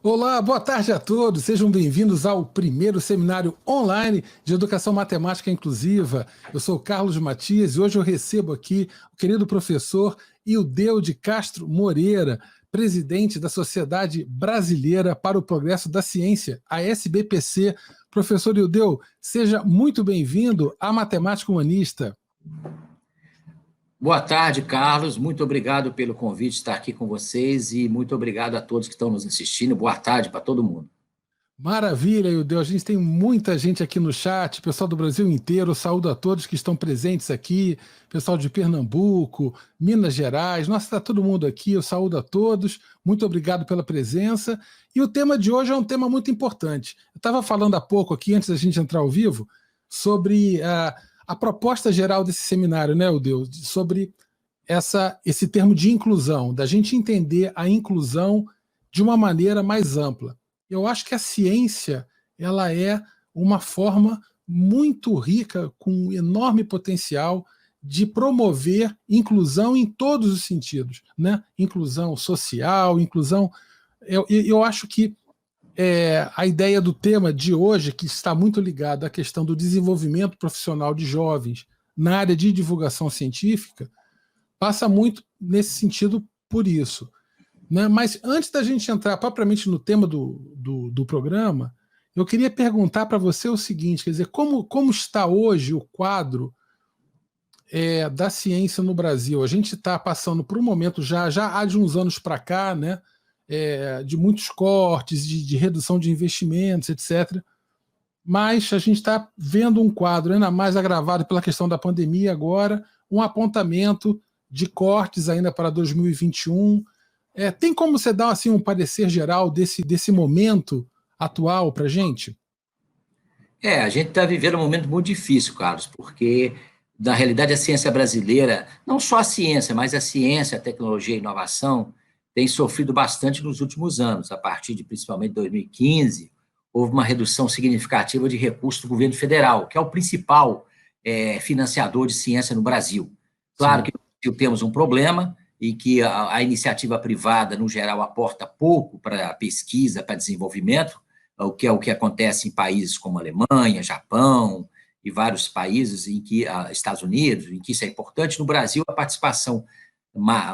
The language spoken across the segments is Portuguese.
Olá, boa tarde a todos. Sejam bem-vindos ao primeiro seminário online de Educação Matemática Inclusiva. Eu sou Carlos Matias e hoje eu recebo aqui o querido professor Ildeu de Castro Moreira, presidente da Sociedade Brasileira para o Progresso da Ciência, a SBPC. Professor Ildeu, seja muito bem-vindo à Matemática Humanista. Boa tarde, Carlos. Muito obrigado pelo convite de estar aqui com vocês e muito obrigado a todos que estão nos assistindo. Boa tarde para todo mundo. Maravilha, Ildeu. A gente tem muita gente aqui no chat, pessoal do Brasil inteiro. Eu saúdo a todos que estão presentes aqui, pessoal de Pernambuco, Minas Gerais. Nossa, está todo mundo aqui. Eu saúdo a todos. Muito obrigado pela presença. E o tema de hoje é um tema muito importante. Eu estava falando há pouco aqui, antes da gente entrar ao vivo, sobre a proposta geral desse seminário, né, Ildeu? Sobre esse termo de inclusão, da gente entender a inclusão de uma maneira mais ampla. Eu acho que a ciência ela é uma forma muito rica, com enorme potencial de promover inclusão em todos os sentidos, né? Inclusão social, inclusão... Eu acho que a ideia do tema de hoje, que está muito ligada à questão do desenvolvimento profissional de jovens na área de divulgação científica, passa muito nesse sentido por isso. Né? Mas antes da gente entrar propriamente no tema do programa, eu queria perguntar para você o seguinte, quer dizer, como está hoje o quadro da ciência no Brasil? A gente está passando por um momento já há de uns anos para cá, né, de muitos cortes, de redução de investimentos, etc. Mas a gente está vendo um quadro ainda mais agravado pela questão da pandemia agora, um apontamento de cortes ainda para 2021. Tem como você dar assim, um parecer geral desse momento atual para a gente? A gente está vivendo um momento muito difícil, Carlos, porque, na realidade, a ciência brasileira, não só a ciência, mas a ciência, a tecnologia e a inovação, tem sofrido bastante nos últimos anos. A partir de, principalmente, 2015, houve uma redução significativa de recursos do governo federal, que é o principal financiador de ciência no Brasil. Claro. Sim. Que temos um problema, e que a iniciativa privada, no geral, aporta pouco para a pesquisa, para desenvolvimento, o que acontece em países como Alemanha, Japão e vários países, Estados Unidos, em que isso é importante. No Brasil, a participação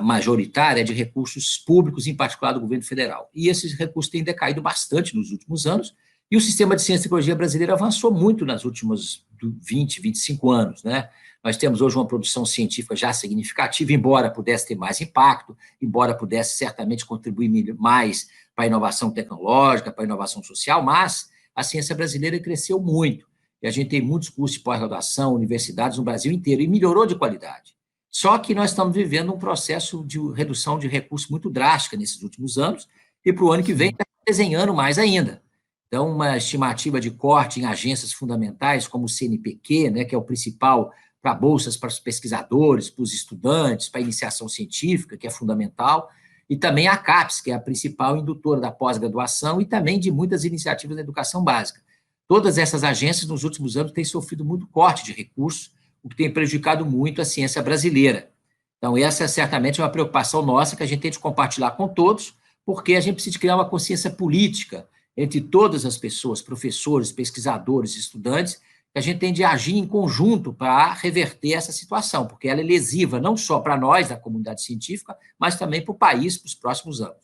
majoritária é de recursos públicos, em particular do governo federal. E esses recursos têm decaído bastante nos últimos anos, e o sistema de ciência e tecnologia brasileiro avançou muito nos últimos 20, 25 anos, né? Nós temos hoje uma produção científica já significativa, embora pudesse ter mais impacto, embora pudesse certamente contribuir mais para a inovação tecnológica, para a inovação social, mas a ciência brasileira cresceu muito. E a gente tem muitos cursos de pós-graduação, universidades no Brasil inteiro, e melhorou de qualidade. Só que nós estamos vivendo um processo de redução de recursos muito drástica nesses últimos anos, e para o ano que vem está desenhando mais ainda. Então, uma estimativa de corte em agências fundamentais, como o CNPq, né, que é o principal para bolsas para os pesquisadores, para os estudantes, para a iniciação científica, que é fundamental, e também a CAPES, que é a principal indutora da pós-graduação e também de muitas iniciativas da educação básica. Todas essas agências, nos últimos anos, têm sofrido muito corte de recursos, o que tem prejudicado muito a ciência brasileira. Então, essa certamente é uma preocupação nossa que a gente tem de compartilhar com todos, porque a gente precisa criar uma consciência política entre todas as pessoas, professores, pesquisadores, estudantes, que a gente tem de agir em conjunto para reverter essa situação, porque ela é lesiva não só para nós, da comunidade científica, mas também para o país, para os próximos anos.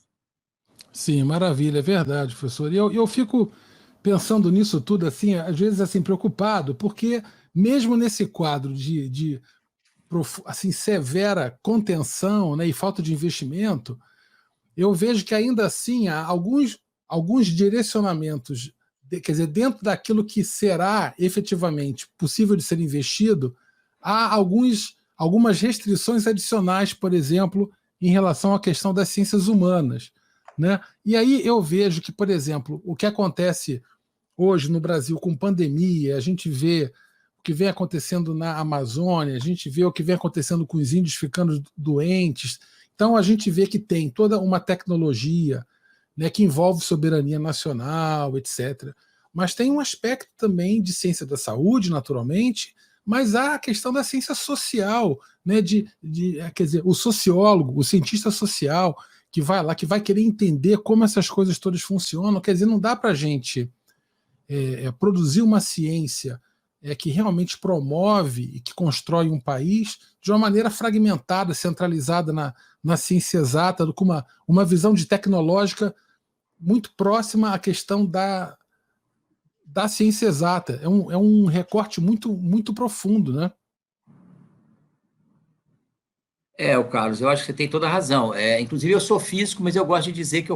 Sim, maravilha, é verdade, professor. E eu fico pensando nisso tudo, assim, às vezes assim, preocupado, porque mesmo nesse quadro de assim, severa contenção, né, e falta de investimento, eu vejo que ainda assim há alguns direcionamentos, quer dizer, dentro daquilo que será efetivamente possível de ser investido, há algumas restrições adicionais, por exemplo, em relação à questão das ciências humanas. Né? E aí eu vejo que, por exemplo, o que acontece hoje no Brasil com pandemia, a gente vê o que vem acontecendo na Amazônia, a gente vê o que vem acontecendo com os índios ficando doentes. Então, a gente vê que tem toda uma tecnologia, né, que envolve soberania nacional, etc. Mas tem um aspecto também de ciência da saúde, naturalmente, mas há a questão da ciência social, né, quer dizer, o sociólogo, o cientista social, que vai lá, que vai querer entender como essas coisas todas funcionam. Quer dizer, não dá para a gente produzir uma ciência que realmente promove e que constrói um país de uma maneira fragmentada, centralizada na ciência exata, com uma visão de tecnológica muito próxima à questão da ciência exata. É um recorte muito, muito profundo, né? O Carlos, eu acho que você tem toda a razão. Inclusive, eu sou físico, mas eu gosto de dizer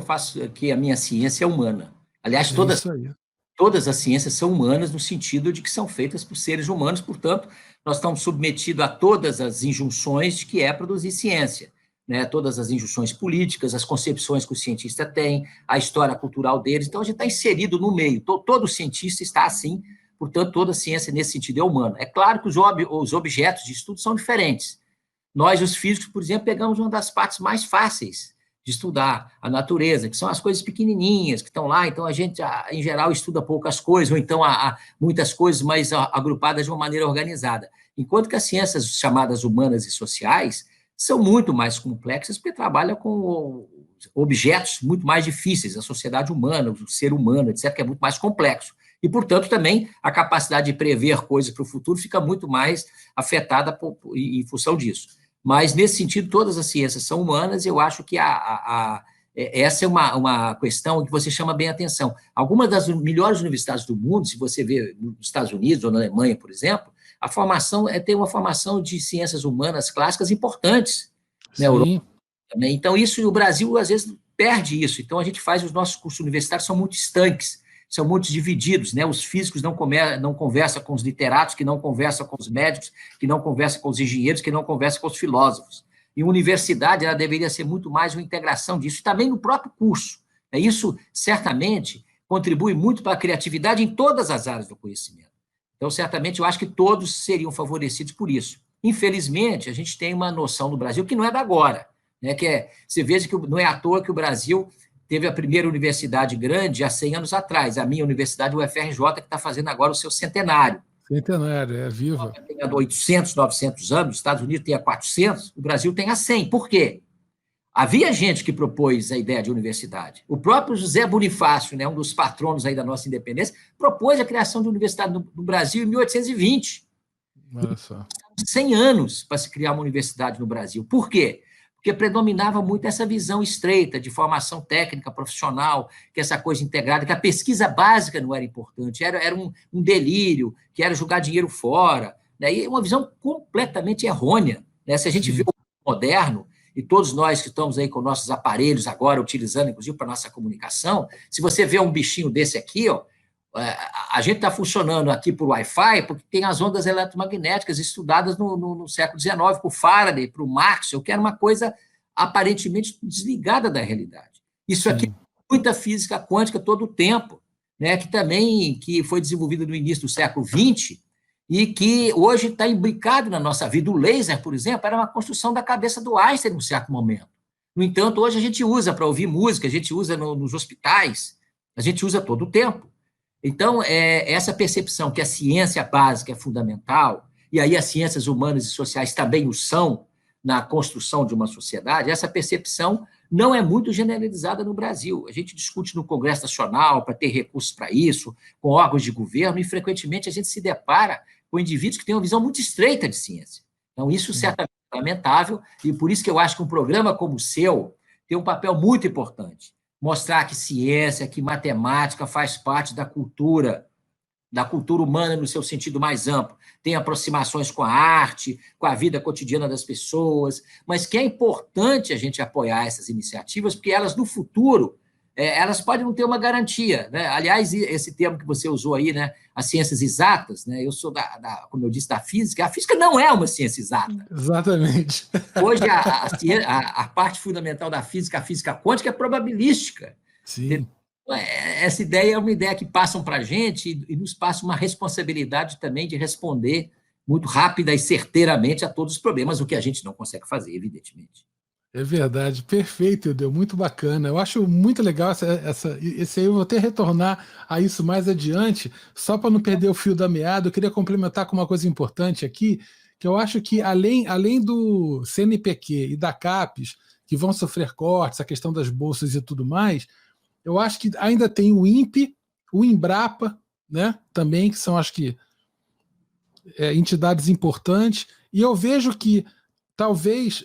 que a minha ciência é humana. Aliás, É isso aí. todas as ciências são humanas no sentido de que são feitas por seres humanos, portanto, nós estamos submetidos a todas as injunções de que é produzir ciência, né? Todas as injunções políticas, as concepções que o cientista tem, a história cultural deles, então a gente está inserido no meio, todo cientista está assim, portanto, toda ciência nesse sentido é humana. É claro que os objetos de estudo são diferentes. Nós, os físicos, por exemplo, pegamos uma das partes mais fáceis de estudar, a natureza, que são as coisas pequenininhas que estão lá, então a gente, em geral, estuda poucas coisas, ou então há muitas coisas, mas agrupadas de uma maneira organizada. Enquanto que as ciências chamadas humanas e sociais são muito mais complexas, porque trabalham com objetos muito mais difíceis, a sociedade humana, o ser humano, etc., que é muito mais complexo. E, portanto, também a capacidade de prever coisas para o futuro fica muito mais afetada em função disso. Mas, nesse sentido, todas as ciências são humanas, e eu acho que essa é uma questão que você chama bem a atenção. Algumas das melhores universidades do mundo, se você vê nos Estados Unidos ou na Alemanha, por exemplo, a formação tem uma formação de ciências humanas clássicas importantes na Europa também. Então, isso, o Brasil, às vezes, perde isso. Então, a gente faz, os nossos cursos universitários são muito estanques, são muito divididos, né? Os físicos não conversam com os literatos, que não conversam com os médicos, que não conversam com os engenheiros, que não conversam com os filósofos. E a universidade, ela deveria ser muito mais uma integração disso, e também no próprio curso. Isso, certamente, contribui muito para a criatividade em todas as áreas do conhecimento. Então, certamente, eu acho que todos seriam favorecidos por isso. Infelizmente, a gente tem uma noção no Brasil que não é da agora, né? Você veja que não é à toa que o Brasil teve a primeira universidade grande há 100 anos atrás, a minha universidade, o UFRJ, que está fazendo agora o seu centenário. Centenário, é viva. Tem há 800, 900 anos, os Estados Unidos tem há 400, o Brasil tem há 100. Por quê? Havia gente que propôs a ideia de universidade. O próprio José Bonifácio, né, um dos patronos aí da nossa independência, propôs a criação de universidade no Brasil em 1820. Olha só. 100 anos para se criar uma universidade no Brasil. Por quê? Porque predominava muito essa visão estreita de formação técnica, profissional, que essa coisa integrada, que a pesquisa básica não era importante, era um delírio, que era jogar dinheiro fora, né? E uma visão completamente errônea, né? Se a gente vê o moderno, e todos nós que estamos aí com nossos aparelhos agora, utilizando, inclusive, para a nossa comunicação, se você vê um bichinho desse aqui, ó, a gente está funcionando aqui por Wi-Fi porque tem as ondas eletromagnéticas estudadas no século XIX, por Faraday, por Maxwell, que era uma coisa aparentemente desligada da realidade. Isso aqui é muita física quântica todo o tempo, né, que foi desenvolvida no início do século XX e que hoje está imbricado na nossa vida. O laser, por exemplo, era uma construção da cabeça do Einstein num certo momento. No entanto, hoje a gente usa para ouvir música, a gente usa nos hospitais, a gente usa todo o tempo. Então, essa percepção que a ciência básica é fundamental, e aí as ciências humanas e sociais também o são na construção de uma sociedade, essa percepção não é muito generalizada no Brasil. A gente discute no Congresso Nacional para ter recursos para isso, com órgãos de governo, e frequentemente a gente se depara com indivíduos que têm uma visão muito estreita de ciência. Então, isso certamente é lamentável, e por isso que eu acho que um programa como o seu tem um papel muito importante. Mostrar que ciência, que matemática faz parte da cultura humana no seu sentido mais amplo. Tem aproximações com a arte, com a vida cotidiana das pessoas, mas que é importante a gente apoiar essas iniciativas, porque elas, no futuro, elas podem não ter uma garantia, né? Aliás, esse termo que você usou aí, né, as ciências exatas, né? Eu sou, como eu disse, da física. A física não é uma ciência exata. Exatamente. Hoje, a parte fundamental da física, a física quântica, é probabilística. Sim. Essa ideia é uma ideia que passam para a gente e nos passa uma responsabilidade também de responder muito rápida e certeiramente a todos os problemas, o que a gente não consegue fazer, evidentemente. É verdade, perfeito, Eudeu, muito bacana. Eu acho muito legal esse aí, eu vou até retornar a isso mais adiante, só para não perder o fio da meada. Eu queria complementar com uma coisa importante aqui, que eu acho que, além do CNPq e da CAPES, que vão sofrer cortes, a questão das bolsas e tudo mais, eu acho que ainda tem o INPE, o Embrapa, né, também, que são, acho que, entidades importantes, e eu vejo que talvez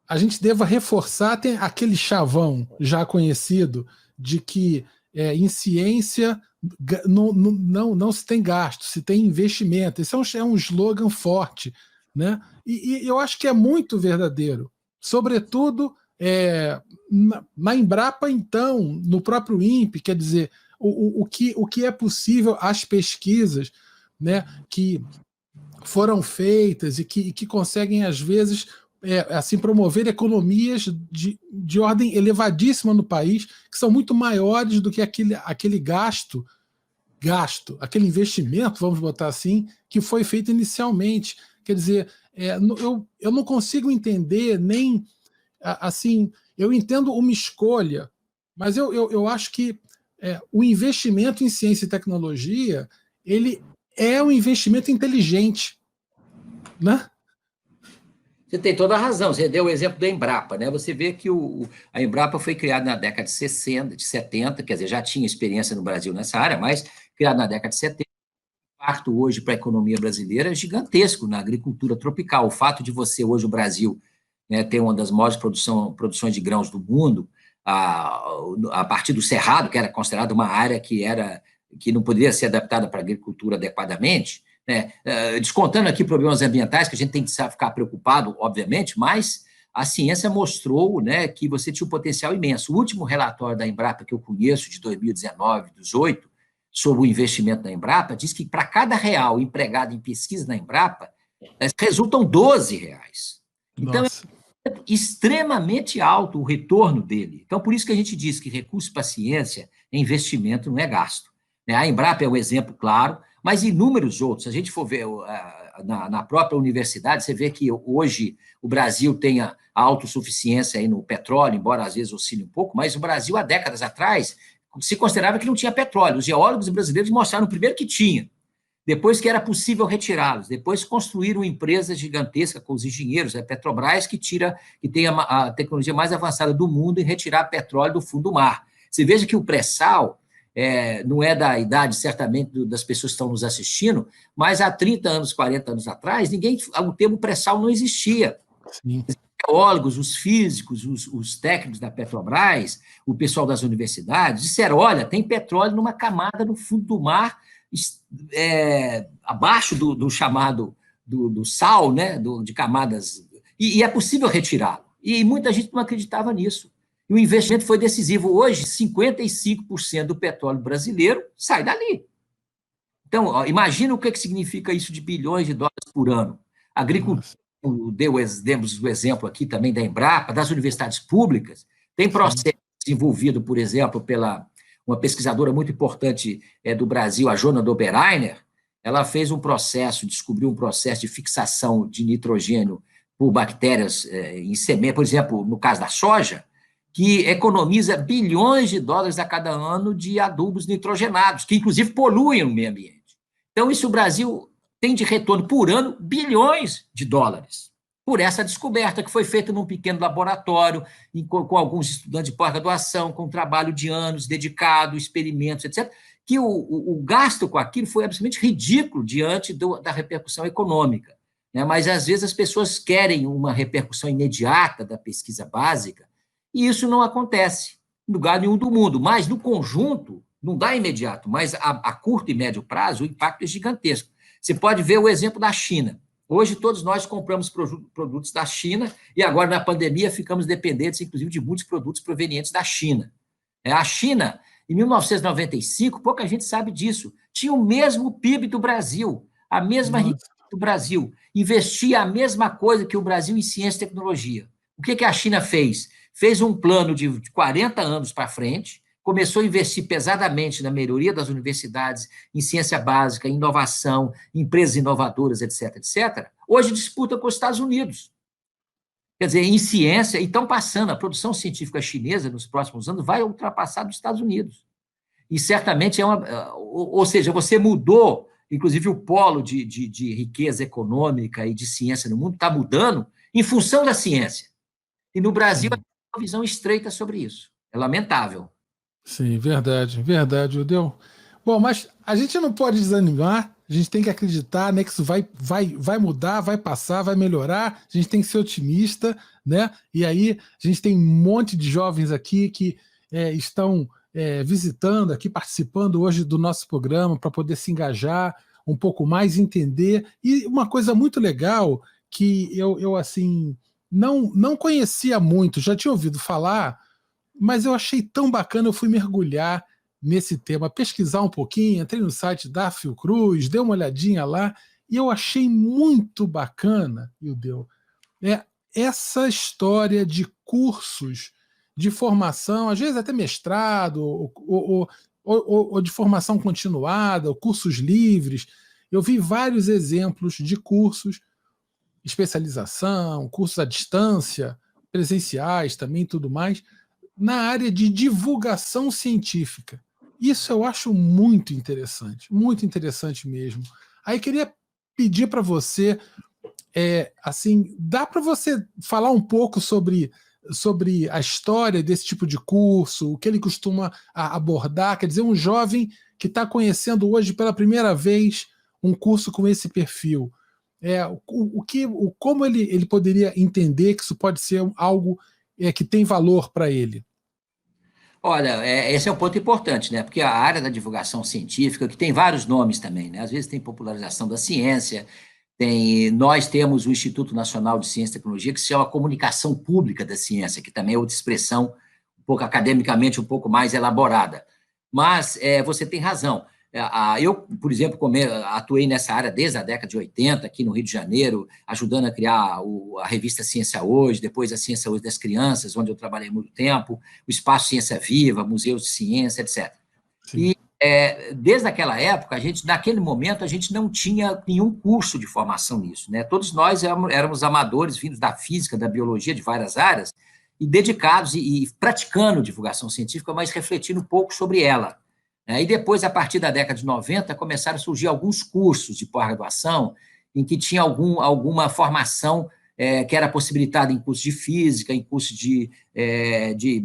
a gente deva reforçar, tem aquele chavão já conhecido de que em ciência não se tem gasto, se tem investimento. Esse é um slogan forte, né? E eu acho que é muito verdadeiro, sobretudo na Embrapa, então, no próprio INPE, quer dizer, o que é possível, as pesquisas, né, que foram feitas e que conseguem, às vezes, assim, promover economias de ordem elevadíssima no país, que são muito maiores do que aquele gasto, aquele investimento, vamos botar assim, que foi feito inicialmente. Quer dizer, eu não consigo entender nem, assim, eu entendo uma escolha, mas eu acho que o investimento em ciência e tecnologia, ele é um investimento inteligente, né? Você tem toda a razão, você deu o exemplo da Embrapa, né? Você vê que a Embrapa foi criada na década de 60, de 70, quer dizer, já tinha experiência no Brasil nessa área, mas criada na década de 70, o impacto hoje para a economia brasileira é gigantesco na agricultura tropical. O fato de você, hoje, o Brasil, né, ter uma das maiores produções de grãos do mundo, a partir do Cerrado, que era considerada uma área que não poderia ser adaptada para a agricultura adequadamente, né? Descontando aqui problemas ambientais, que a gente tem que ficar preocupado, obviamente, mas a ciência mostrou, né, que você tinha um potencial imenso. O último relatório da Embrapa que eu conheço, de 2019, 2018, sobre o investimento da Embrapa, diz que para cada real empregado em pesquisa na Embrapa, resultam 12 reais. Então, Nossa. é extremamente alto o retorno dele. Então, por isso que a gente diz que recurso para a ciência é investimento, não é gasto. A Embrapa é um exemplo claro, mas inúmeros outros. Se a gente for ver na própria universidade, você vê que hoje o Brasil tem a autossuficiência aí no petróleo, embora às vezes oscile um pouco, mas o Brasil, há décadas atrás, se considerava que não tinha petróleo. Os geólogos brasileiros mostraram primeiro que tinha, depois que era possível retirá-los, depois construíram empresas gigantescas com os engenheiros, a Petrobras, que tem a tecnologia mais avançada do mundo em retirar petróleo do fundo do mar. Você veja que o pré-sal não é da idade, certamente, das pessoas que estão nos assistindo, mas há 30 anos, 40 anos atrás, o termo pré-sal não existia. Sim. Os geólogos, os físicos, os técnicos da Petrobras, o pessoal das universidades, disseram, olha, tem petróleo numa camada no fundo do mar, abaixo do chamado do sal, né, de camadas, e é possível retirá-lo. E muita gente não acreditava nisso. E o investimento foi decisivo. Hoje, 55% do petróleo brasileiro sai dali. Então, imagina o que significa isso de bilhões de dólares por ano. A agricultura, demos o exemplo aqui também da Embrapa, das universidades públicas, tem processo desenvolvido, por exemplo, pela uma pesquisadora muito importante do Brasil, a Jona Dobereiner. Ela fez descobriu um processo de fixação de nitrogênio por bactérias em semente, por exemplo, no caso da soja, que economiza bilhões de dólares a cada ano de adubos nitrogenados, que inclusive poluem o meio ambiente. Então, isso o Brasil tem de retorno por ano bilhões de dólares por essa descoberta que foi feita num pequeno laboratório, com alguns estudantes de pós-graduação, com trabalho de anos dedicado, experimentos, etc., que o gasto com aquilo foi absolutamente ridículo diante da repercussão econômica. Né? Mas, às vezes, as pessoas querem uma repercussão imediata da pesquisa básica, e isso não acontece em lugar nenhum do mundo. Mas, no conjunto, não dá imediato, mas a curto e médio prazo, o impacto é gigantesco. Você pode ver o exemplo da China. Hoje, todos nós compramos produtos da China e agora, na pandemia, ficamos dependentes, inclusive, de muitos produtos provenientes da China. A China, em 1995, pouca gente sabe disso, tinha o mesmo PIB do Brasil, a mesma riqueza do Brasil, investia a mesma coisa que o Brasil em ciência e tecnologia. O que a China fez? Fez um plano de 40 anos para frente, começou a investir pesadamente na melhoria das universidades, em ciência básica, em inovação, empresas inovadoras, etc., etc. Hoje disputa com os Estados Unidos. Quer dizer, em ciência, e estão passando, a produção científica chinesa nos próximos anos vai ultrapassar dos Estados Unidos. E certamente ou seja, você mudou inclusive o polo de riqueza econômica e de ciência no mundo está mudando em função da ciência. E no Brasil, a Sim, gente tem uma visão estreita sobre isso. É lamentável. sim, verdade, verdade, Judeu. Bom, mas a gente não pode desanimar, a gente tem que acreditar, né, que isso vai mudar, vai passar, vai melhorar, a gente tem que ser otimista, né? E aí a gente tem um monte de jovens aqui que estão visitando aqui, participando hoje do nosso programa para poder se engajar um pouco mais, entender. E uma coisa muito legal que eu assim, não conhecia muito, já tinha ouvido falar, mas eu achei tão bacana, eu fui mergulhar nesse tema, pesquisar um pouquinho, entrei no site da Fiocruz, dei uma olhadinha lá, e eu achei muito bacana, Ildeu, é essa história de cursos de formação, às vezes até mestrado, ou de formação continuada, ou cursos livres. Eu vi vários exemplos de cursos, especialização, cursos à distância, presenciais também, tudo mais, na área de divulgação científica. Isso eu acho muito interessante mesmo. Aí queria pedir para você, assim, dá para você falar um pouco sobre a história desse tipo de curso, o que ele costuma abordar, quer dizer, um jovem que está conhecendo hoje pela primeira vez um curso com esse perfil. Como ele poderia entender que isso pode ser algo que tem valor para ele? Olha, esse é um ponto importante, né? Porque a área da divulgação científica, que tem vários nomes também, né? Às vezes tem popularização da ciência, nós temos o Instituto Nacional de Ciência e Tecnologia, que se chama Comunicação Pública da Ciência, que também é outra expressão, um pouco academicamente, um pouco mais elaborada. Mas você tem razão. Eu, por exemplo, atuei nessa área desde a década de 80, aqui no Rio de Janeiro, ajudando a criar a revista Ciência Hoje, depois a Ciência Hoje das Crianças, onde eu trabalhei muito tempo, o Espaço Ciência Viva, museus de ciência, etc. Sim. E desde aquela época, naquele momento, a gente não tinha nenhum curso de formação nisso, né? Todos nós éramos amadores, vindos da física, da biologia, de várias áreas, e dedicados e praticando divulgação científica, mas refletindo um pouco sobre ela. E depois, a partir da década de 90, começaram a surgir alguns cursos de pós-graduação em que tinha alguma formação que era possibilitada em cursos de física, em cursos de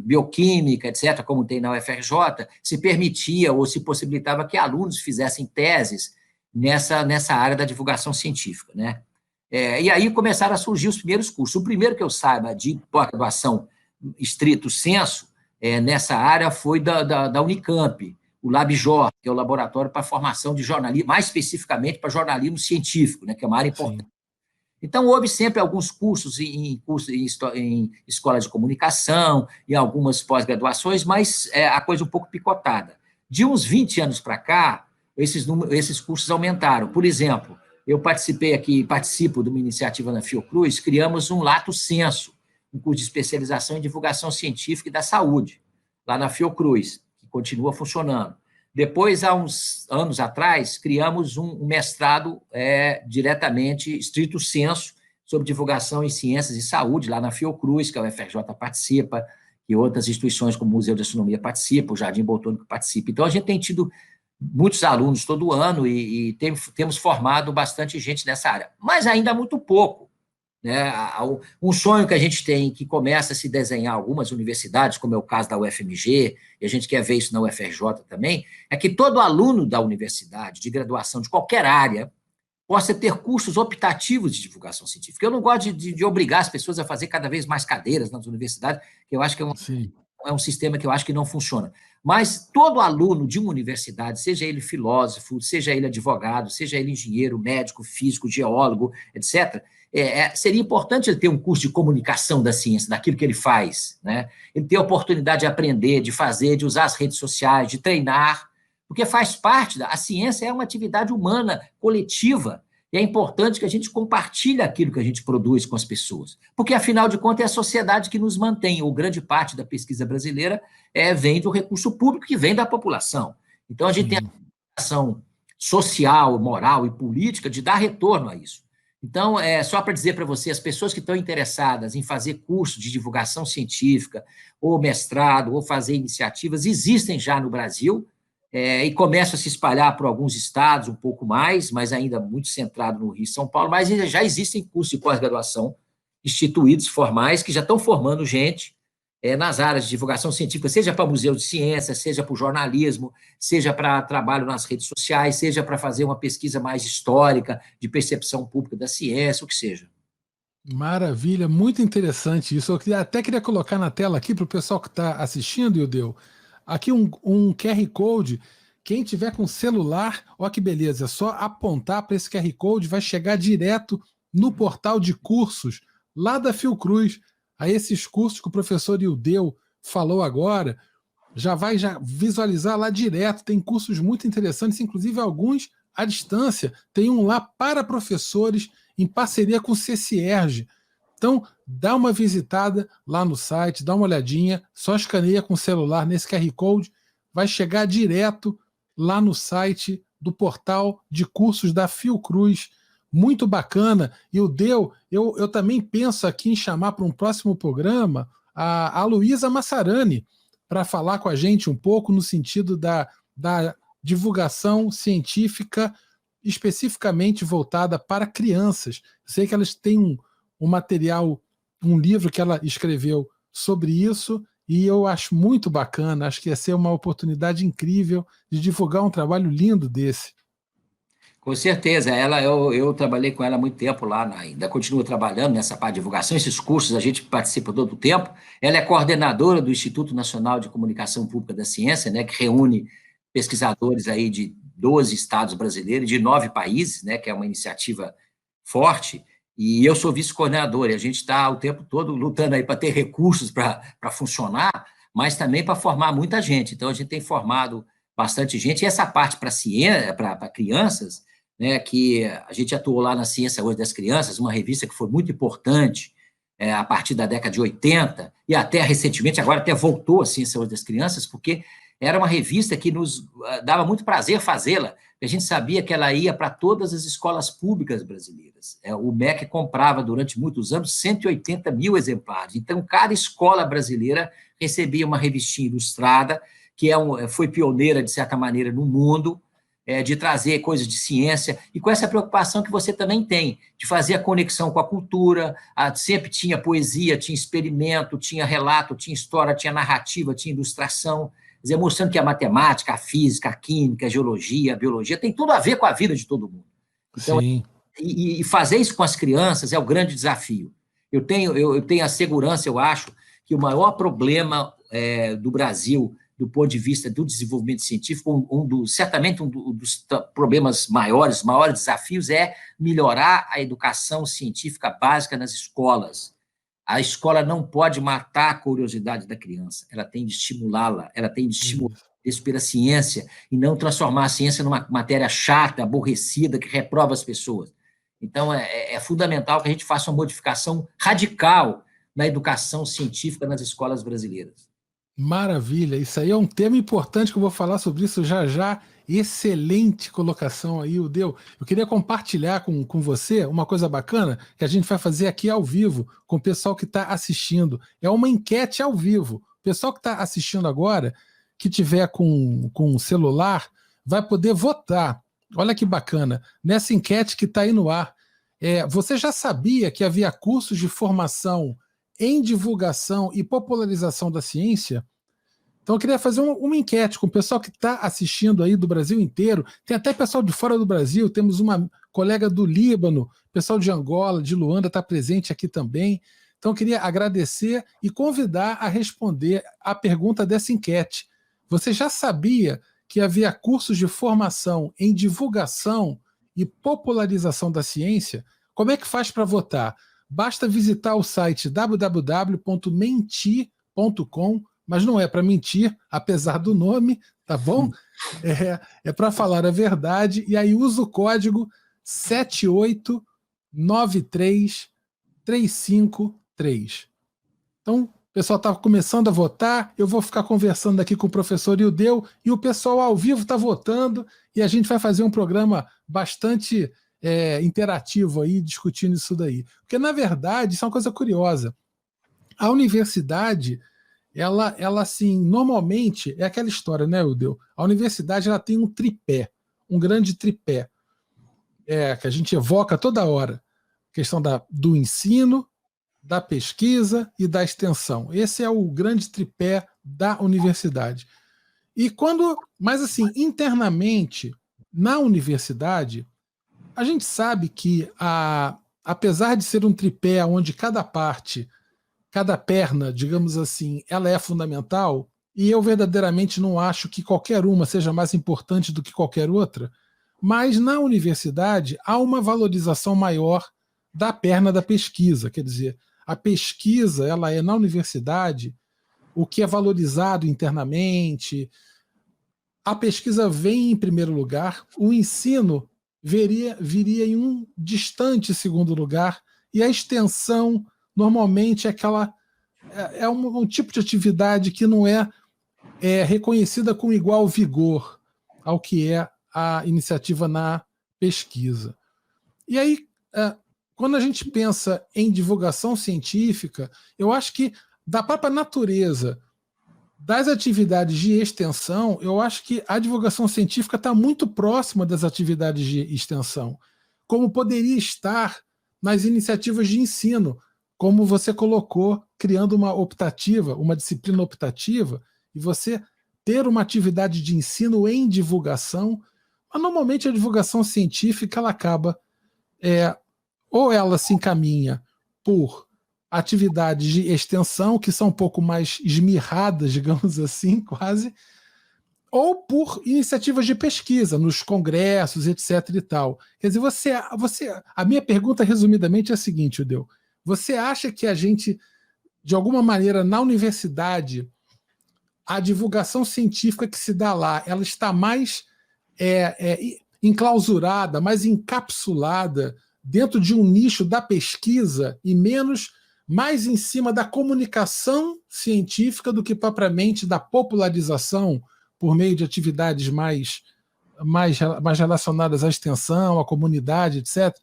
bioquímica, etc., como tem na UFRJ, se permitia ou se possibilitava que alunos fizessem teses nessa área da divulgação científica, né? E aí começaram a surgir os primeiros cursos. O primeiro que eu saiba de pós-graduação estrito sensu nessa área foi da Unicamp, o LabJOR, que é o Laboratório para a Formação de Jornalismo, mais especificamente para jornalismo científico, né, que é uma área importante. Sim. Então, houve sempre alguns cursos em escola de comunicação, em algumas pós-graduações, mas a coisa um pouco picotada. De uns 20 anos para cá, esses cursos aumentaram. Por exemplo, eu participo de uma iniciativa na Fiocruz, criamos um Lato Sensu, um curso de especialização em divulgação científica e da saúde, lá na Fiocruz, que continua funcionando. Depois, há uns anos atrás, criamos um mestrado diretamente, estrito sensu, sobre divulgação em ciências e saúde, lá na Fiocruz, que a UFRJ participa, e outras instituições como o Museu de Astronomia participam, o Jardim Botânico participa. Então, a gente tem tido muitos alunos todo ano e temos formado bastante gente nessa área, mas ainda muito pouco. Né? Um sonho que a gente tem, que começa a se desenhar algumas universidades, como é o caso da UFMG, e a gente quer ver isso na UFRJ também, é que todo aluno da universidade, de graduação de qualquer área, possa ter cursos optativos de divulgação científica. Eu não gosto de obrigar as pessoas a fazer cada vez mais cadeiras nas universidades, que eu acho que é um sistema que eu acho que não funciona. Mas todo aluno de uma universidade, seja ele filósofo, seja ele advogado, seja ele engenheiro, médico, físico, geólogo, etc., seria importante ele ter um curso de comunicação da ciência, daquilo que ele faz, né? Ele ter a oportunidade de aprender, de fazer, de usar as redes sociais, de treinar, porque faz parte a ciência é uma atividade humana, coletiva, e é importante que a gente compartilhe aquilo que a gente produz com as pessoas, porque, afinal de contas, é a sociedade que nos mantém, ou grande parte da pesquisa brasileira vem do recurso público que vem da população. Então, a gente tem a ação social, moral e política de dar retorno a isso. Então, só para dizer para você, as pessoas que estão interessadas em fazer curso de divulgação científica, ou mestrado, ou fazer iniciativas, existem já no Brasil, e começa a se espalhar por alguns estados um pouco mais, mas ainda muito centrado no Rio e São Paulo, mas já existem cursos de pós-graduação instituídos, formais, que já estão formando gente nas áreas de divulgação científica, seja para museu de ciência, seja para o jornalismo, seja para trabalho nas redes sociais, seja para fazer uma pesquisa mais histórica, de percepção pública da ciência, o que seja. Maravilha, muito interessante isso. Até queria colocar na tela aqui para o pessoal que está assistindo, Ildeu, aqui um QR Code. Quem tiver com celular, ó que beleza, é só apontar para esse QR Code, vai chegar direto no portal de cursos lá da Fiocruz. A esses cursos que o professor Ildeu falou agora, já vai visualizar lá direto. Tem cursos muito interessantes, inclusive alguns à distância. Tem um lá para professores, em parceria com o CCERJ. Então, dá uma visitada lá no site, dá uma olhadinha, só escaneia com o celular nesse QR Code, vai chegar direto lá no site do portal de cursos da Fiocruz. Muito bacana. E eu também penso aqui em chamar para um próximo programa a Luísa Massarani para falar com a gente um pouco no sentido da divulgação científica especificamente voltada para crianças. Eu sei que elas têm um material, um livro que ela escreveu sobre isso, e eu acho muito bacana, acho que ia ser uma oportunidade incrível de divulgar um trabalho lindo desse. Com certeza, eu trabalhei com ela há muito tempo lá, ainda continuo trabalhando nessa parte de divulgação, esses cursos a gente participa todo o tempo. Ela é coordenadora do Instituto Nacional de Comunicação Pública da Ciência, né, que reúne pesquisadores aí de 12 estados brasileiros, de 9 países, né, que é uma iniciativa forte, e eu sou vice-coordenador, e a gente está o tempo todo lutando aí para ter recursos para funcionar, mas também para formar muita gente. Então, a gente tem formado bastante gente, e essa parte para ciência, para crianças, né, que a gente atuou lá na Ciência Hoje das Crianças, uma revista que foi muito importante a partir da década de 80, e até recentemente, agora até voltou a Ciência Hoje das Crianças, porque era uma revista que nos dava muito prazer fazê-la, a gente sabia que ela ia para todas as escolas públicas brasileiras. O MEC comprava, durante muitos anos, 180 mil exemplares. Então, cada escola brasileira recebia uma revistinha ilustrada, que foi pioneira, de certa maneira, no mundo, de trazer coisas de ciência, e com essa preocupação que você também tem, de fazer a conexão com a cultura. Sempre tinha poesia, tinha experimento, tinha relato, tinha história, tinha narrativa, tinha ilustração, quer dizer, mostrando que a matemática, a física, a química, a geologia, a biologia, tem tudo a ver com a vida de todo mundo. Então, sim. E fazer isso com as crianças é o grande desafio. Eu tenho a segurança, eu acho, que o maior problema do Brasil, do ponto de vista do desenvolvimento científico, certamente um dos problemas maiores desafios é melhorar a educação científica básica nas escolas. A escola não pode matar a curiosidade da criança, ela tem de estimulá-la, ela tem de estimular isso pela ciência, e não transformar a ciência numa matéria chata, aborrecida, que reprova as pessoas. Então, é fundamental que a gente faça uma modificação radical na educação científica nas escolas brasileiras. Maravilha, isso aí é um tema importante que eu vou falar sobre isso já já. Excelente colocação aí, Ildeu. Eu queria compartilhar com você uma coisa bacana que a gente vai fazer aqui ao vivo com o pessoal que está assistindo. É uma enquete ao vivo. O pessoal que está assistindo agora, que tiver com o celular, vai poder votar. Olha que bacana. Nessa enquete que está aí no ar. Você já sabia que havia cursos de formação em divulgação e popularização da ciência? Então eu queria fazer uma enquete com o pessoal que está assistindo aí do Brasil inteiro. Tem até pessoal de fora do Brasil, temos uma colega do Líbano, pessoal de Angola, de Luanda está presente aqui também. Então eu queria agradecer e convidar a responder a pergunta dessa enquete. Você já sabia que havia cursos de formação em divulgação e popularização da ciência? Como é que faz para votar? Basta visitar o site www.menti.com, mas não é para mentir, apesar do nome, tá bom? É para falar a verdade, e aí usa o código 7893353. Então, o pessoal está começando a votar, eu vou ficar conversando aqui com o professor Ildeu, e o pessoal ao vivo está votando, e a gente vai fazer um programa bastante interativo aí, discutindo isso daí. Porque, na verdade, isso é uma coisa curiosa. A universidade ela assim, normalmente, é aquela história, né, Eudeu? A universidade ela tem um tripé, um grande tripé, que a gente evoca toda hora. A questão do ensino, da pesquisa e da extensão. Esse é o grande tripé da universidade. Mas assim, internamente, na universidade, a gente sabe que, apesar de ser um tripé onde cada parte, cada perna, digamos assim, ela é fundamental, e eu verdadeiramente não acho que qualquer uma seja mais importante do que qualquer outra, mas na universidade há uma valorização maior da perna da pesquisa, quer dizer, a pesquisa, ela é na universidade o que é valorizado internamente, a pesquisa vem em primeiro lugar, o ensino viria em um distante segundo lugar, e a extensão normalmente é um tipo de atividade que não é reconhecida com igual vigor ao que é a iniciativa na pesquisa. E aí, quando a gente pensa em divulgação científica, eu acho que da própria natureza das atividades de extensão, eu acho que a divulgação científica está muito próxima das atividades de extensão, como poderia estar nas iniciativas de ensino, como você colocou, criando uma optativa, uma disciplina optativa, e você ter uma atividade de ensino em divulgação, mas normalmente a divulgação científica ela acaba, ou ela se encaminha por atividades de extensão, que são um pouco mais esmirradas, digamos assim, quase, ou por iniciativas de pesquisa, nos congressos, etc. e tal. Quer dizer, a minha pergunta, resumidamente, é a seguinte, Judeu. Você acha que a gente, de alguma maneira, na universidade, a divulgação científica que se dá lá, ela está mais enclausurada, mais encapsulada dentro de um nicho da pesquisa e mais em cima da comunicação científica do que propriamente da popularização por meio de atividades mais relacionadas à extensão, à comunidade, etc.?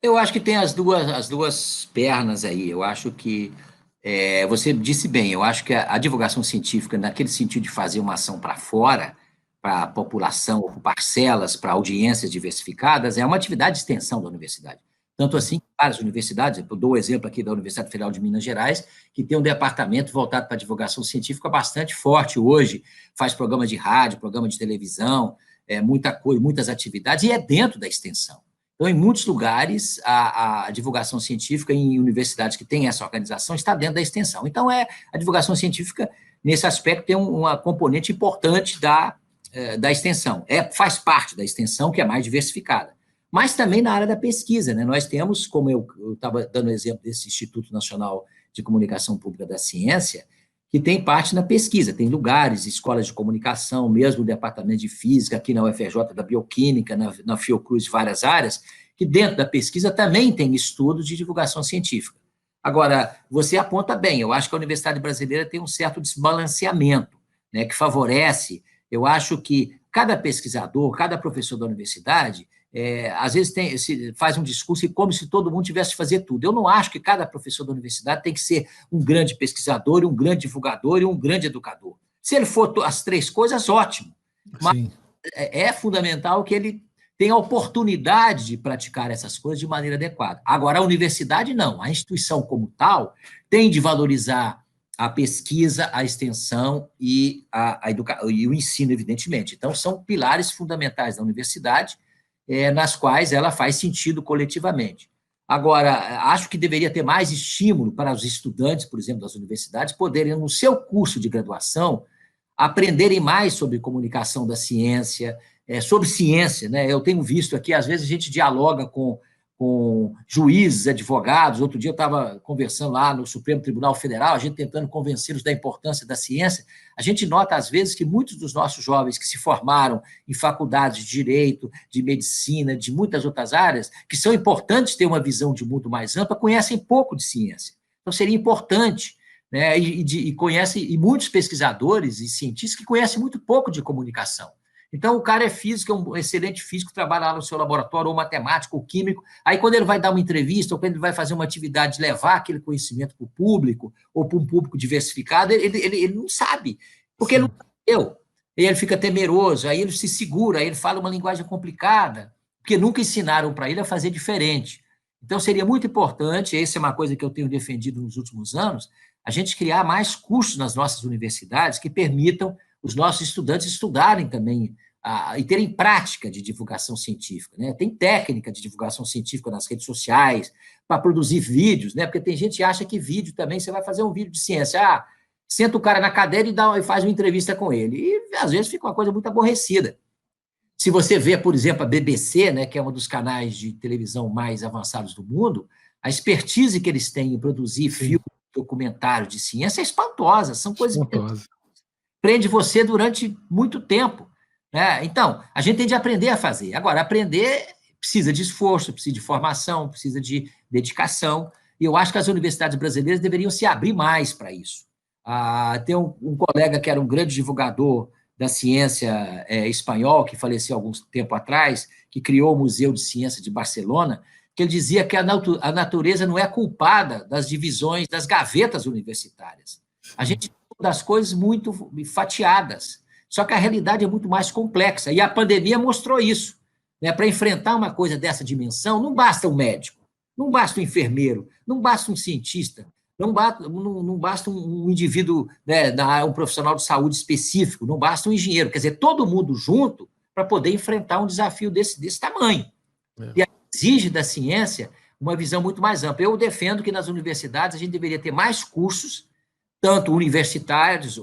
Eu acho que tem as duas pernas aí. Eu acho que você disse bem, eu acho que a divulgação científica, naquele sentido de fazer uma ação para fora, para a população, ou parcelas, para audiências diversificadas, é uma atividade de extensão da universidade. Tanto assim, várias universidades, eu dou o exemplo aqui da Universidade Federal de Minas Gerais, que tem um departamento voltado para a divulgação científica bastante forte hoje, faz programa de rádio, programa de televisão, muita coisa, muitas atividades, e é dentro da extensão. Então, em muitos lugares, a divulgação científica em universidades que têm essa organização está dentro da extensão. Então, a divulgação científica, nesse aspecto, tem uma componente importante da extensão. Faz parte da extensão, que é mais diversificada. Mas também na área da pesquisa, né? Nós temos, como eu estava dando o exemplo desse Instituto Nacional de Comunicação Pública da Ciência, que tem parte na pesquisa, tem lugares, escolas de comunicação, mesmo o departamento de física, aqui na UFRJ, da bioquímica, na Fiocruz, várias áreas, que dentro da pesquisa também tem estudos de divulgação científica. Agora, você aponta bem, eu acho que a Universidade Brasileira tem um certo desbalanceamento, né, que favorece, eu acho que cada pesquisador, cada professor da universidade, às vezes faz um discurso como se todo mundo tivesse que fazer tudo. Eu não acho que cada professor da universidade tem que ser um grande pesquisador, um grande divulgador e um grande educador. Se ele for as três coisas, ótimo. Mas é fundamental que ele tenha a oportunidade de praticar essas coisas de maneira adequada. Agora, a universidade não. A instituição como tal tem de valorizar a pesquisa, a extensão e o ensino, evidentemente. Então, são pilares fundamentais da universidade, nas quais ela faz sentido coletivamente. Agora, acho que deveria ter mais estímulo para os estudantes, por exemplo, das universidades, poderem, no seu curso de graduação, aprenderem mais sobre comunicação da ciência, sobre ciência, né? Eu tenho visto aqui, às vezes a gente dialoga com juízes, advogados. Outro dia eu estava conversando lá no Supremo Tribunal Federal, a gente tentando convencê-los da importância da ciência. A gente nota, às vezes, que muitos dos nossos jovens que se formaram em faculdades de direito, de medicina, de muitas outras áreas, que são importantes ter uma visão de mundo mais ampla, conhecem pouco de ciência. Então, seria importante, né? E muitos pesquisadores e cientistas que conhecem muito pouco de comunicação. Então, o cara é físico, é um excelente físico, trabalha lá no seu laboratório, ou matemático, ou químico. Aí, quando ele vai dar uma entrevista, ou quando ele vai fazer uma atividade, levar aquele conhecimento para o público, ou para um público diversificado, ele não sabe, porque ele não aprendeu. Ele fica temeroso, aí ele se segura, aí ele fala uma linguagem complicada, porque nunca ensinaram para ele a fazer diferente. Então, seria muito importante, essa é uma coisa que eu tenho defendido nos últimos anos, a gente criar mais cursos nas nossas universidades que permitam os nossos estudantes estudarem também e terem prática de divulgação científica, né? Tem técnica de divulgação científica nas redes sociais, para produzir vídeos, né? Porque tem gente que acha que vídeo também, você vai fazer um vídeo de ciência, senta o cara na cadeira e faz uma entrevista com ele. E, às vezes, fica uma coisa muito aborrecida. Se você vê, por exemplo, a BBC, né, que é um dos canais de televisão mais avançados do mundo, a expertise que eles têm em produzir filmes, documentários de ciência é espantosa, são coisas que prende você durante muito tempo, né? Então, a gente tem de aprender a fazer. Agora, aprender precisa de esforço, precisa de formação, precisa de dedicação, e eu acho que as universidades brasileiras deveriam se abrir mais para isso. Tem um colega que era um grande divulgador da ciência espanhol, que faleceu há algum tempo atrás, que criou o Museu de Ciência de Barcelona, que ele dizia que a natureza não é culpada das divisões, das gavetas universitárias. A gente tem das coisas muito fatiadas, só que a realidade é muito mais complexa, e a pandemia mostrou isso. Né? Para enfrentar uma coisa dessa dimensão, não basta um médico, não basta um enfermeiro, não basta um cientista, não basta um indivíduo, né, um profissional de saúde específico, não basta um engenheiro, quer dizer, todo mundo junto para poder enfrentar um desafio desse tamanho. E exige da ciência uma visão muito mais ampla. Eu defendo que nas universidades a gente deveria ter mais cursos, tanto universitários,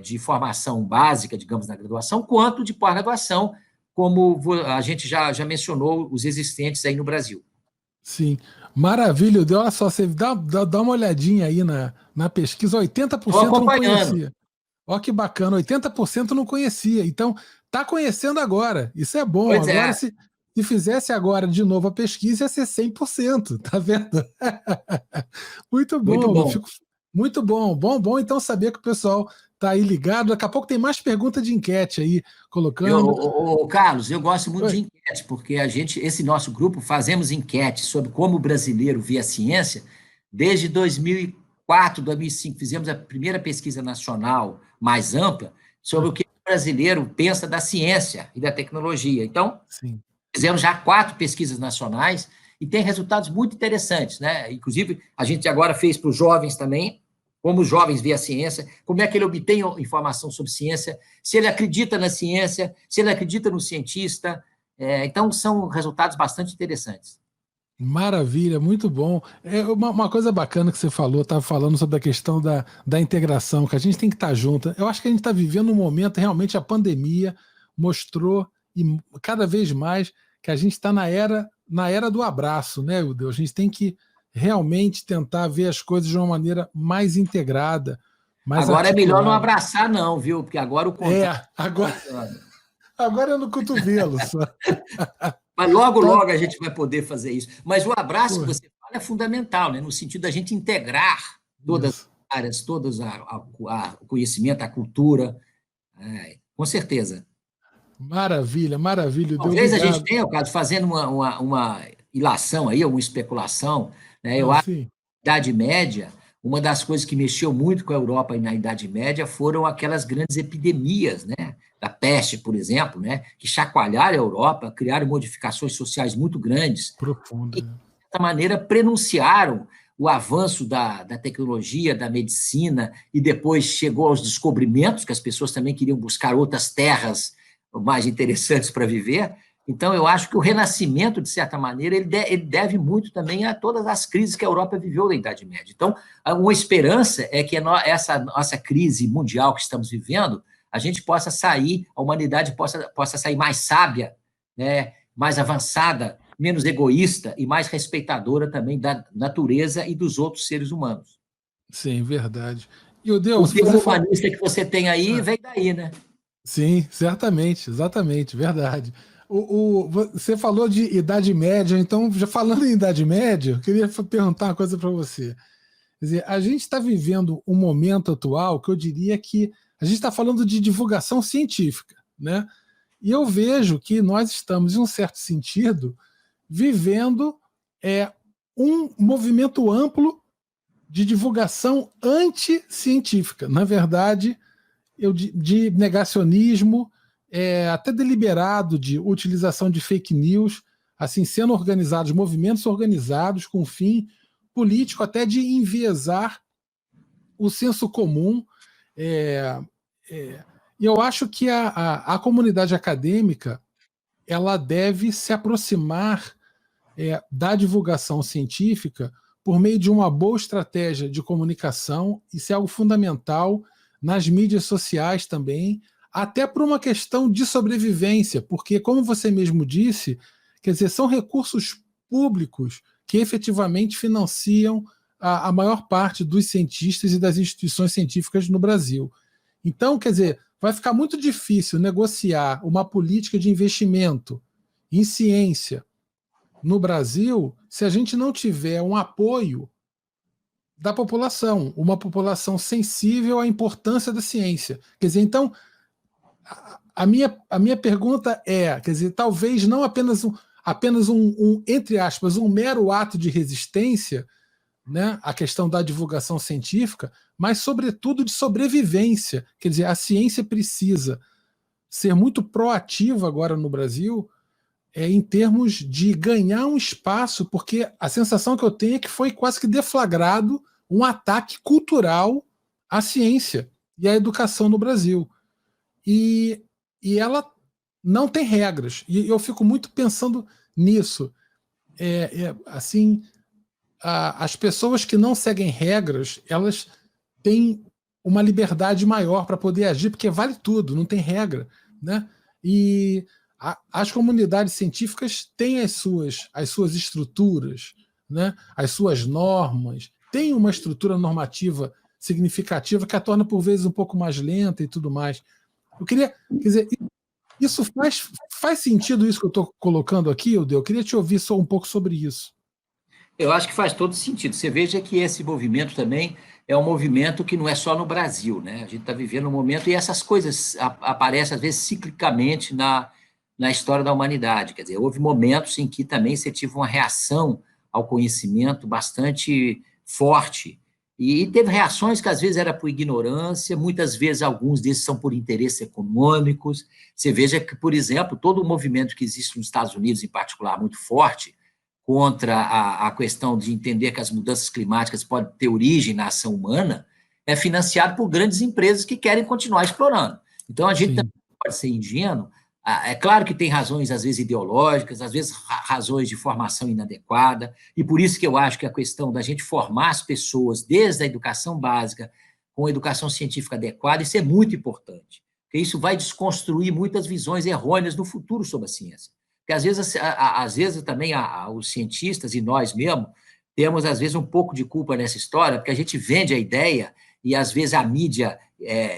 de formação básica, digamos, na graduação, quanto de pós-graduação, como a gente já mencionou os existentes aí no Brasil. Sim, maravilha. Olha só, você dá uma olhadinha aí na pesquisa, 80% não conhecia. Olha que bacana, 80% não conhecia. Então, está conhecendo agora. Isso é bom. Pois agora, se fizesse agora de novo a pesquisa, ia ser 100%. Tá vendo? Muito bom. Muito bom. Muito bom. Bom, então, saber que o pessoal está aí ligado. Daqui a pouco tem mais pergunta de enquete aí, colocando. Carlos, eu gosto muito de enquete, porque esse nosso grupo, fazemos enquete sobre como o brasileiro vê a ciência desde 2004, 2005. Fizemos a primeira pesquisa nacional mais ampla sobre o que o brasileiro pensa da ciência e da tecnologia. Então, fizemos já 4 pesquisas nacionais e tem resultados muito interessantes, né? Inclusive, a gente agora fez para os jovens também, como os jovens veem a ciência, como é que ele obtém informação sobre ciência, se ele acredita na ciência, se ele acredita no cientista. Então, são resultados bastante interessantes. Maravilha, muito bom. Uma coisa bacana que você falou, estava falando sobre a questão da integração, que a gente tem que estar junto. Eu acho que a gente está vivendo um momento, realmente a pandemia mostrou, e cada vez mais, que a gente está na era do abraço, né, Eudeu? A gente tem que realmente tentar ver as coisas de uma maneira mais integrada, mais agora articulada. É melhor não abraçar, não, viu? Porque agora o contato... Agora é no cotovelo só. Mas logo a gente vai poder fazer isso. Mas o abraço que você fala é fundamental, né? No sentido da gente integrar todas as áreas, todos o conhecimento, a cultura. Com certeza. Maravilha. Talvez a gente tenha, Carlos, fazendo uma ilação aí, uma especulação, né? Eu acho que na Idade Média, uma das coisas que mexeu muito com a Europa na Idade Média foram aquelas grandes epidemias, né? Da peste, por exemplo, né? Que chacoalharam a Europa, criaram modificações sociais muito grandes. Profunda. E, de certa maneira, prenunciaram o avanço da tecnologia, da medicina, e depois chegou aos descobrimentos, que as pessoas também queriam buscar outras terras mais interessantes para viver. Então, eu acho que o renascimento, de certa maneira, ele deve muito também a todas as crises que a Europa viveu na Idade Média. Então, uma esperança é que essa nossa crise mundial que estamos vivendo, a gente possa sair, a humanidade possa sair mais sábia, né, mais avançada, menos egoísta e mais respeitadora também da natureza e dos outros seres humanos. Sim, verdade. O termo humanista que você tem aí vem daí, né? Sim, certamente, exatamente, verdade. Você falou de Idade Média, então, já falando em Idade Média, eu queria perguntar uma coisa para você. Quer dizer, a gente está vivendo um momento atual que eu diria que a gente está falando de divulgação científica, né? E eu vejo que nós estamos, em um certo sentido, vivendo um movimento amplo de divulgação anticientífica. Na verdade, de negacionismo, até deliberado, de utilização de fake news, assim, sendo organizados, movimentos organizados com fim político, até de enviesar o senso comum. E eu acho que a comunidade acadêmica ela deve se aproximar da divulgação científica por meio de uma boa estratégia de comunicação. Isso é algo fundamental nas mídias sociais também, até por uma questão de sobrevivência, porque, como você mesmo disse, quer dizer, são recursos públicos que efetivamente financiam a maior parte dos cientistas e das instituições científicas no Brasil. Então, quer dizer, vai ficar muito difícil negociar uma política de investimento em ciência no Brasil se a gente não tiver um apoio da população, uma população sensível à importância da ciência. Quer dizer, então, a minha pergunta quer dizer, talvez não apenas entre aspas, um mero ato de resistência, né, à questão da divulgação científica, mas, sobretudo, de sobrevivência. Quer dizer, a ciência precisa ser muito proativa agora no Brasil, em termos de ganhar um espaço, porque a sensação que eu tenho é que foi quase que deflagrado um ataque cultural à ciência e à educação no Brasil. E ela não tem regras. E eu fico muito pensando nisso. Assim, as pessoas que não seguem regras, elas têm uma liberdade maior para poder agir, porque vale tudo, não tem regra, né? E as comunidades científicas têm as suas estruturas, né? As suas normas, têm uma estrutura normativa significativa que a torna, por vezes, um pouco mais lenta e tudo mais. Eu queria, quer dizer, isso faz sentido isso que eu estou colocando aqui, Eudeu? Eu queria te ouvir só um pouco sobre isso. Eu acho que faz todo sentido. Você veja que esse movimento também é um movimento que não é só no Brasil, né? A gente está vivendo um momento, e essas coisas aparecem, às vezes, ciclicamente na história da humanidade. Quer dizer, houve momentos em que também você teve uma reação ao conhecimento bastante forte, e teve reações que às vezes era por ignorância, muitas vezes alguns desses são por interesses econômicos. Você veja que, por exemplo, todo o movimento que existe nos Estados Unidos, em particular, muito forte, contra a questão de entender que as mudanças climáticas podem ter origem na ação humana, é financiado por grandes empresas que querem continuar explorando. Então, a gente também pode ser ingênuo. É claro que tem razões, às vezes, ideológicas, às vezes, razões de formação inadequada, e por isso que eu acho que a questão da gente formar as pessoas desde a educação básica, com a educação científica adequada, isso é muito importante, porque isso vai desconstruir muitas visões errôneas no futuro sobre a ciência. Porque, às vezes também os cientistas e nós mesmos temos, às vezes, um pouco de culpa nessa história, porque a gente vende a ideia, e, às vezes, a mídia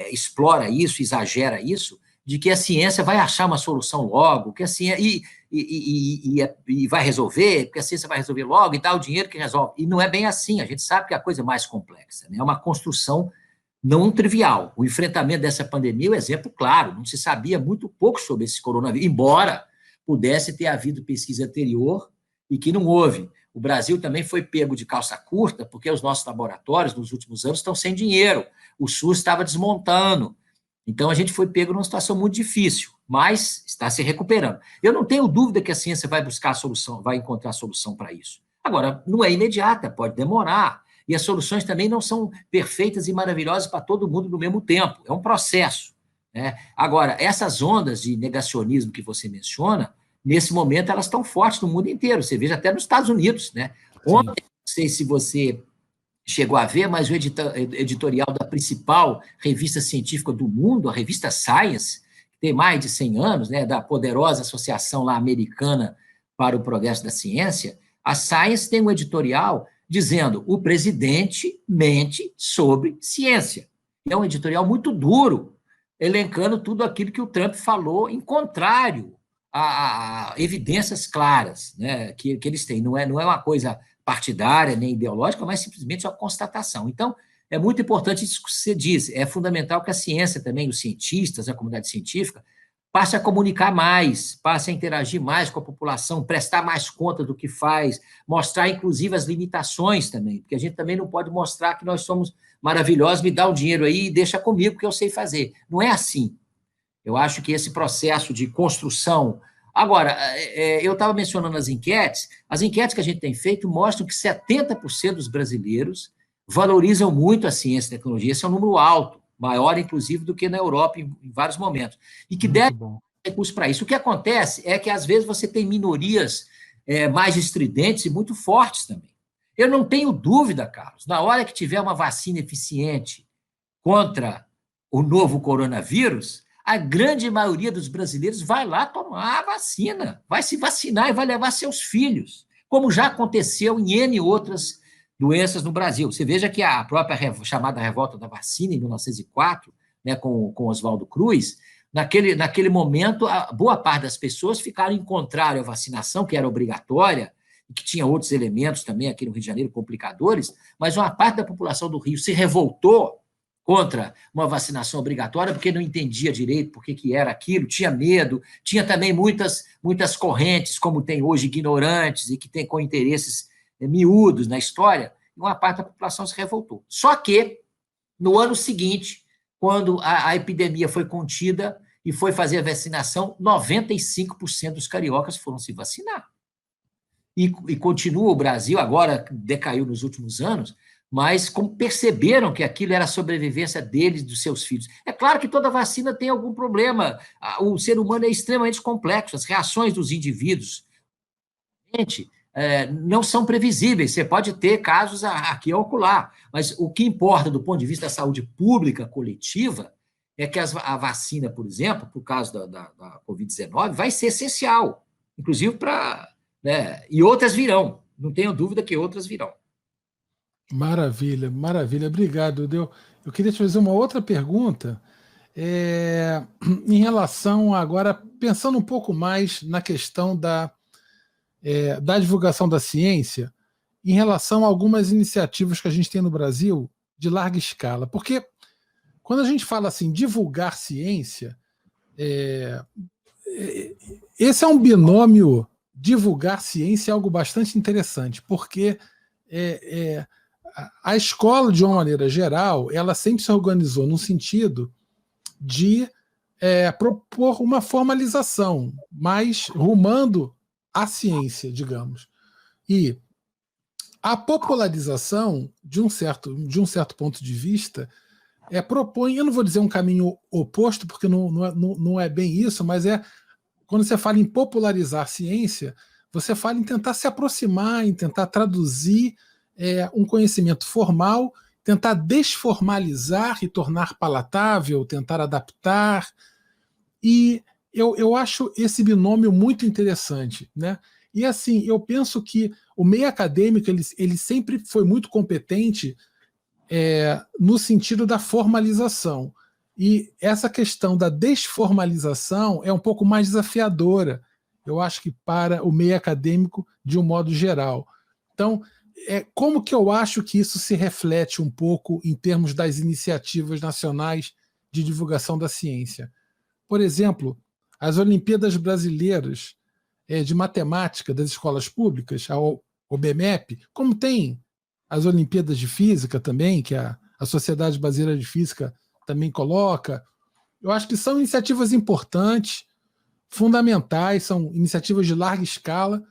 explora isso, exagera isso, de que a ciência vai achar uma solução logo, que a ciência, e vai resolver, porque a ciência vai resolver logo e dá o dinheiro que resolve. E não é bem assim, a gente sabe que a coisa é mais complexa, né? É uma construção não trivial. O enfrentamento dessa pandemia é um exemplo claro, não se sabia muito pouco sobre esse coronavírus, embora pudesse ter havido pesquisa anterior e que não houve. O Brasil também foi pego de calça curta, porque os nossos laboratórios, nos últimos anos, estão sem dinheiro. O SUS estava desmontando. Então, a gente foi pego numa situação muito difícil, mas está se recuperando. Eu não tenho dúvida que a ciência vai buscar a solução, vai encontrar a solução para isso. Agora, não é imediata, pode demorar. E as soluções também não são perfeitas e maravilhosas para todo mundo no mesmo tempo. É um processo, né? Agora, essas ondas de negacionismo que você menciona, nesse momento, elas estão fortes no mundo inteiro. Você veja até nos Estados Unidos, né? Ontem, não sei se você chegou a ver, mas o editorial da principal revista científica do mundo, a revista Science, que tem mais de 100 anos, né, da poderosa associação lá americana para o progresso da ciência, a Science tem um editorial dizendo: o presidente mente sobre ciência. É um editorial muito duro, elencando tudo aquilo que o Trump falou, em contrário a evidências claras, né, que eles têm. Não é uma coisa partidária nem ideológica, mas simplesmente uma constatação. Então, é muito importante isso que você diz. É fundamental que a ciência também, os cientistas, a comunidade científica, passe a comunicar mais, passe a interagir mais com a população, prestar mais conta do que faz, mostrar, inclusive, as limitações também, porque a gente também não pode mostrar que nós somos maravilhosos, me dá o dinheiro aí e deixa comigo que eu sei fazer. Não é assim. Eu acho que esse processo de construção... Agora, eu estava mencionando as enquetes que a gente tem feito mostram que 70% dos brasileiros valorizam muito a ciência e tecnologia, esse é um número alto, maior, inclusive, do que na Europa em vários momentos, e que deve ter recursos para isso. O que acontece é que, às vezes, você tem minorias mais estridentes e muito fortes também. Eu não tenho dúvida, Carlos, na hora que tiver uma vacina eficiente contra o novo coronavírus, a grande maioria dos brasileiros vai lá tomar a vacina, vai se vacinar e vai levar seus filhos, como já aconteceu em N outras doenças no Brasil. Você veja que a própria chamada revolta da vacina, em 1904, né, com Oswaldo Cruz, naquele momento, a boa parte das pessoas ficaram contrário à vacinação, que era obrigatória, e que tinha outros elementos também aqui no Rio de Janeiro, complicadores, mas uma parte da população do Rio se revoltou contra uma vacinação obrigatória, porque não entendia direito por que era aquilo, tinha medo, tinha também muitas correntes, como tem hoje, ignorantes, e que tem com interesses miúdos na história, e uma parte da população se revoltou. Só que, no ano seguinte, quando a epidemia foi contida e foi fazer a vacinação, 95% dos cariocas foram se vacinar. E continua o Brasil, agora decaiu nos últimos anos, mas como perceberam que aquilo era a sobrevivência deles, dos seus filhos. É claro que toda vacina tem algum problema, o ser humano é extremamente complexo, as reações dos indivíduos não são previsíveis, você pode ter casos aqui ou acolá, mas o que importa do ponto de vista da saúde pública coletiva é que a vacina, por exemplo, por causa da Covid-19, vai ser essencial, inclusive para... né, e outras virão, não tenho dúvida que outras virão. Maravilha, maravilha. Obrigado, Deu. Eu queria te fazer uma outra pergunta em relação agora, pensando um pouco mais na questão da divulgação da ciência, em relação a algumas iniciativas que a gente tem no Brasil de larga escala. Porque quando a gente fala assim, divulgar ciência, esse é um binômio, divulgar ciência é algo bastante interessante, porque a escola, de uma maneira geral, ela sempre se organizou no sentido de propor uma formalização, mas rumando à ciência, digamos. E a popularização, de um certo ponto de vista, propõe, eu não vou dizer um caminho oposto, porque não é bem isso, mas quando você fala em popularizar a ciência, você fala em tentar se aproximar, em tentar traduzir um conhecimento formal, tentar desformalizar e tornar palatável, tentar adaptar. E eu acho esse binômio muito interessante, né? E assim, eu penso que o meio acadêmico ele sempre foi muito competente no sentido da formalização. E essa questão da desformalização é um pouco mais desafiadora, eu acho que para o meio acadêmico de um modo geral. Então, como que eu acho que isso se reflete um pouco em termos das iniciativas nacionais de divulgação da ciência? Por exemplo, as Olimpíadas Brasileiras de Matemática das escolas públicas, a OBMEP, como tem as Olimpíadas de Física também, que a Sociedade Brasileira de Física também coloca, eu acho que são iniciativas importantes, fundamentais, são iniciativas de larga escala,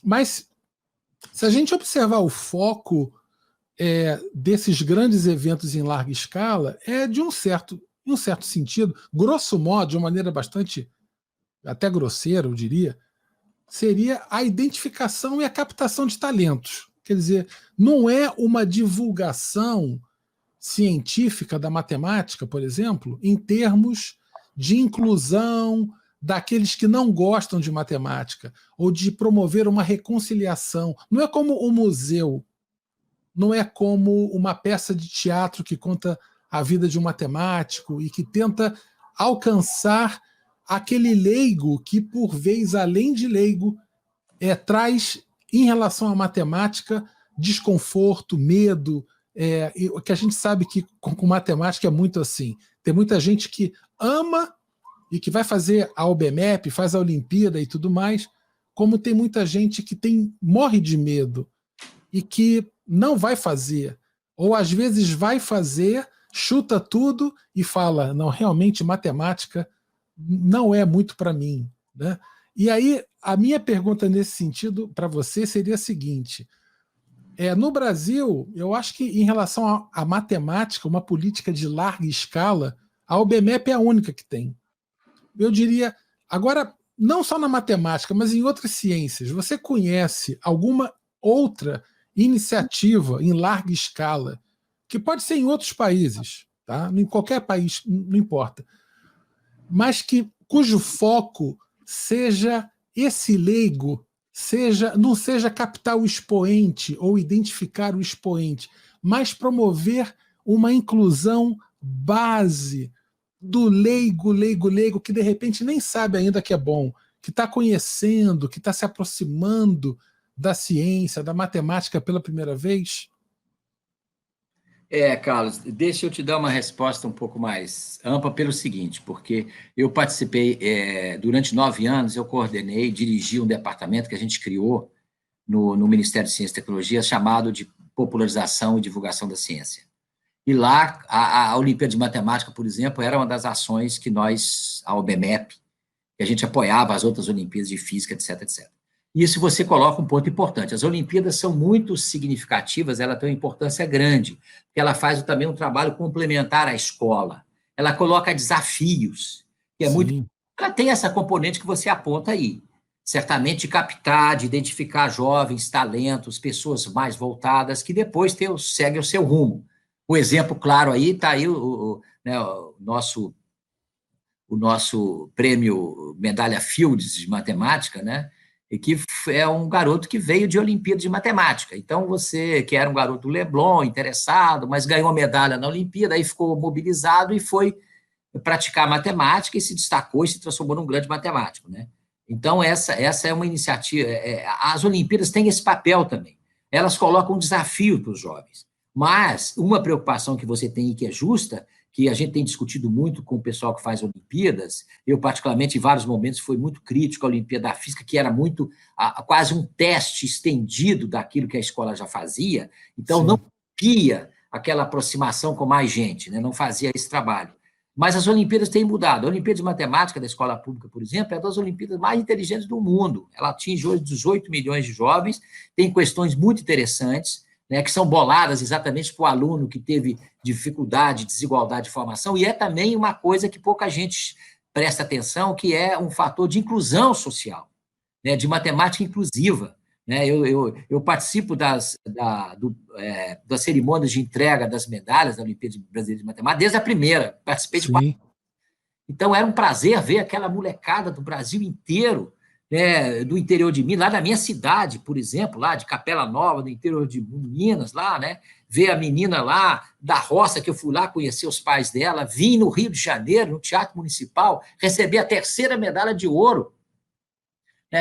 mas se a gente observar o foco desses grandes eventos em larga escala, de um certo sentido, grosso modo, de uma maneira bastante até grosseira, eu diria, seria a identificação e a captação de talentos. Quer dizer, não é uma divulgação científica da matemática, por exemplo, em termos de inclusão daqueles que não gostam de matemática, ou de promover uma reconciliação. Não é como um museu, não é como uma peça de teatro que conta a vida de um matemático e que tenta alcançar aquele leigo que, por vez, além de leigo, traz, em relação à matemática, desconforto, medo, que a gente sabe que com matemática é muito assim. Tem muita gente que ama e que vai fazer a OBMEP, faz a Olimpíada e tudo mais, como tem muita gente que morre de medo e que não vai fazer, ou às vezes vai fazer, chuta tudo e fala, não, realmente matemática não é muito para mim, né? E aí, a minha pergunta nesse sentido para você seria a seguinte, no Brasil, eu acho que em relação à matemática, uma política de larga escala, a OBMEP é a única que tem. Eu diria, agora, não só na matemática, mas em outras ciências, você conhece alguma outra iniciativa em larga escala, que pode ser em outros países, tá? Em qualquer país, não importa, mas cujo foco seja esse leigo, não seja captar o expoente ou identificar o expoente, mas promover uma inclusão base do leigo, que de repente nem sabe ainda que é bom, que está conhecendo, que está se aproximando da ciência, da matemática pela primeira vez? Carlos, deixa eu te dar uma resposta um pouco mais ampla pelo seguinte, porque eu participei, durante 9 anos, eu coordenei, dirigi um departamento que a gente criou no Ministério de Ciência e Tecnologia, chamado de Popularização e Divulgação da Ciência. E lá, a Olimpíada de Matemática, por exemplo, era uma das ações que nós, a OBMEP, que a gente apoiava as outras Olimpíadas de Física, etc, etc. Isso você coloca um ponto importante. As Olimpíadas são muito significativas, ela tem uma importância grande, porque ela faz também um trabalho complementar à escola. Ela coloca desafios, que é muito... Ela tem essa componente que você aponta aí. Certamente de captar, de identificar jovens, talentos, pessoas mais voltadas, que depois seguem o seu rumo. O exemplo claro aí está aí né, o nosso prêmio Medalha Fields de matemática, né? E que é um garoto que veio de Olimpíada de Matemática. Então, você, que era um garoto do Leblon, interessado, mas ganhou medalha na Olimpíada, aí ficou mobilizado e foi praticar matemática e se destacou e se transformou num grande matemático, né? Então, essa é uma iniciativa... as Olimpíadas têm esse papel também. Elas colocam um desafio para os jovens. Mas uma preocupação que você tem e que é justa, que a gente tem discutido muito com o pessoal que faz Olimpíadas, eu particularmente em vários momentos fui muito crítico à Olimpíada da Física, que era muito quase um teste estendido daquilo que a escola já fazia, então não tinha aquela aproximação com mais gente, né? Não fazia esse trabalho. Mas as Olimpíadas têm mudado. A Olimpíada de Matemática da Escola Pública, por exemplo, é uma das Olimpíadas mais inteligentes do mundo. Ela atinge hoje 18 milhões de jovens, tem questões muito interessantes, né, que são boladas exatamente para o aluno que teve dificuldade, desigualdade de formação, e é também uma coisa que pouca gente presta atenção, que é um fator de inclusão social, né, de matemática inclusiva. Né? Eu participo das cerimônias de entrega das medalhas da Olimpíada Brasileira de Matemática, desde a primeira, participei de 4. Então, era um prazer ver aquela molecada do Brasil inteiro, né, do interior de Minas, lá da minha cidade, por exemplo, lá de Capela Nova, do interior de Minas, lá, né, ver a menina lá da roça, que eu fui lá conhecer os pais dela, vim no Rio de Janeiro, no Teatro Municipal, receber a 3ª medalha de ouro.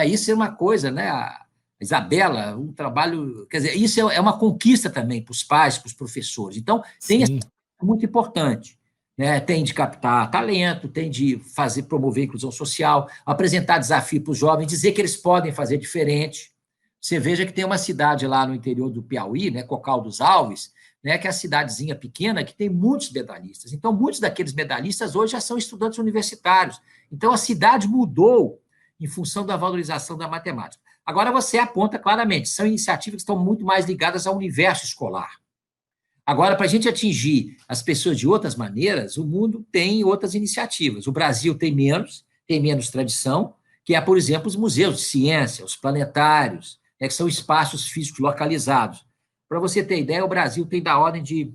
Isso é uma coisa, né, a Isabela, um trabalho, quer dizer, isso é uma conquista também para os pais, para os professores. Então, tem esse muito importante. Né, tem de captar talento, tem de promover a inclusão social, apresentar desafio para os jovens, dizer que eles podem fazer diferente. Você veja que tem uma cidade lá no interior do Piauí, né, Cocal dos Alves, né, que é a cidadezinha pequena, que tem muitos medalhistas. Então, muitos daqueles medalhistas hoje já são estudantes universitários. Então, a cidade mudou em função da valorização da matemática. Agora, você aponta claramente, são iniciativas que estão muito mais ligadas ao universo escolar. Agora, para a gente atingir as pessoas de outras maneiras, o mundo tem outras iniciativas. O Brasil tem menos tradição, que é, por exemplo, os museus de ciência, os planetários, que são espaços físicos localizados. Para você ter ideia, o Brasil tem da ordem de,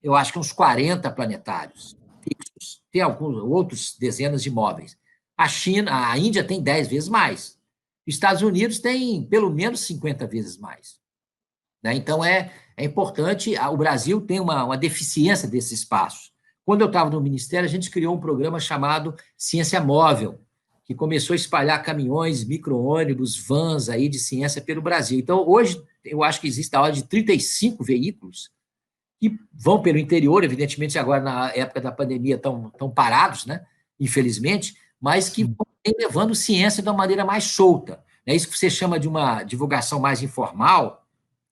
eu acho que uns 40 planetários fixos. Tem alguns outros dezenas de imóveis. A Índia tem 10 vezes mais. Os Estados Unidos tem pelo menos 50 vezes mais. Né? Então, é importante, o Brasil tem uma deficiência desses espaços. Quando eu estava no Ministério, a gente criou um programa chamado Ciência Móvel, que começou a espalhar caminhões, micro-ônibus, vans aí de ciência pelo Brasil. Então, hoje, eu acho que existe a ordem de 35 veículos que vão pelo interior, evidentemente, agora, na época da pandemia, estão parados, né? Infelizmente, mas que vão levando ciência de uma maneira mais solta. É isso que você chama de uma divulgação mais informal,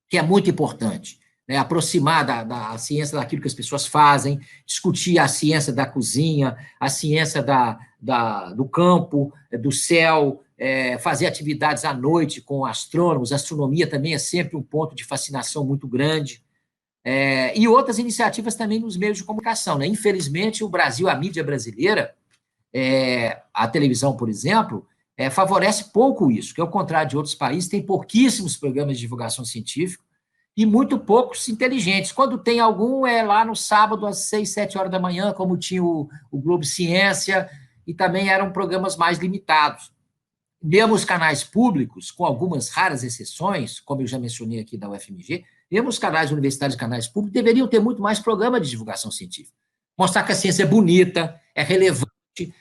que é muito importante. Né? Aproximar da ciência daquilo que as pessoas fazem, discutir a ciência da cozinha, a ciência do campo, do céu, fazer atividades à noite com astrônomos. A astronomia também é sempre um ponto de fascinação muito grande. E outras iniciativas também nos meios de comunicação. Né? Infelizmente, o Brasil, a mídia brasileira, a televisão, por exemplo, favorece pouco isso, que ao contrário de outros países, tem pouquíssimos programas de divulgação científica e muito poucos inteligentes. Quando tem algum, é lá no sábado, às 6, 7 horas da manhã, como tinha o Globo Ciência, e também eram programas mais limitados. Mesmo os canais públicos, com algumas raras exceções, como eu já mencionei aqui da UFMG, mesmo os canais universitários e canais públicos deveriam ter muito mais programa de divulgação científica. Mostrar que a ciência é bonita, é relevante,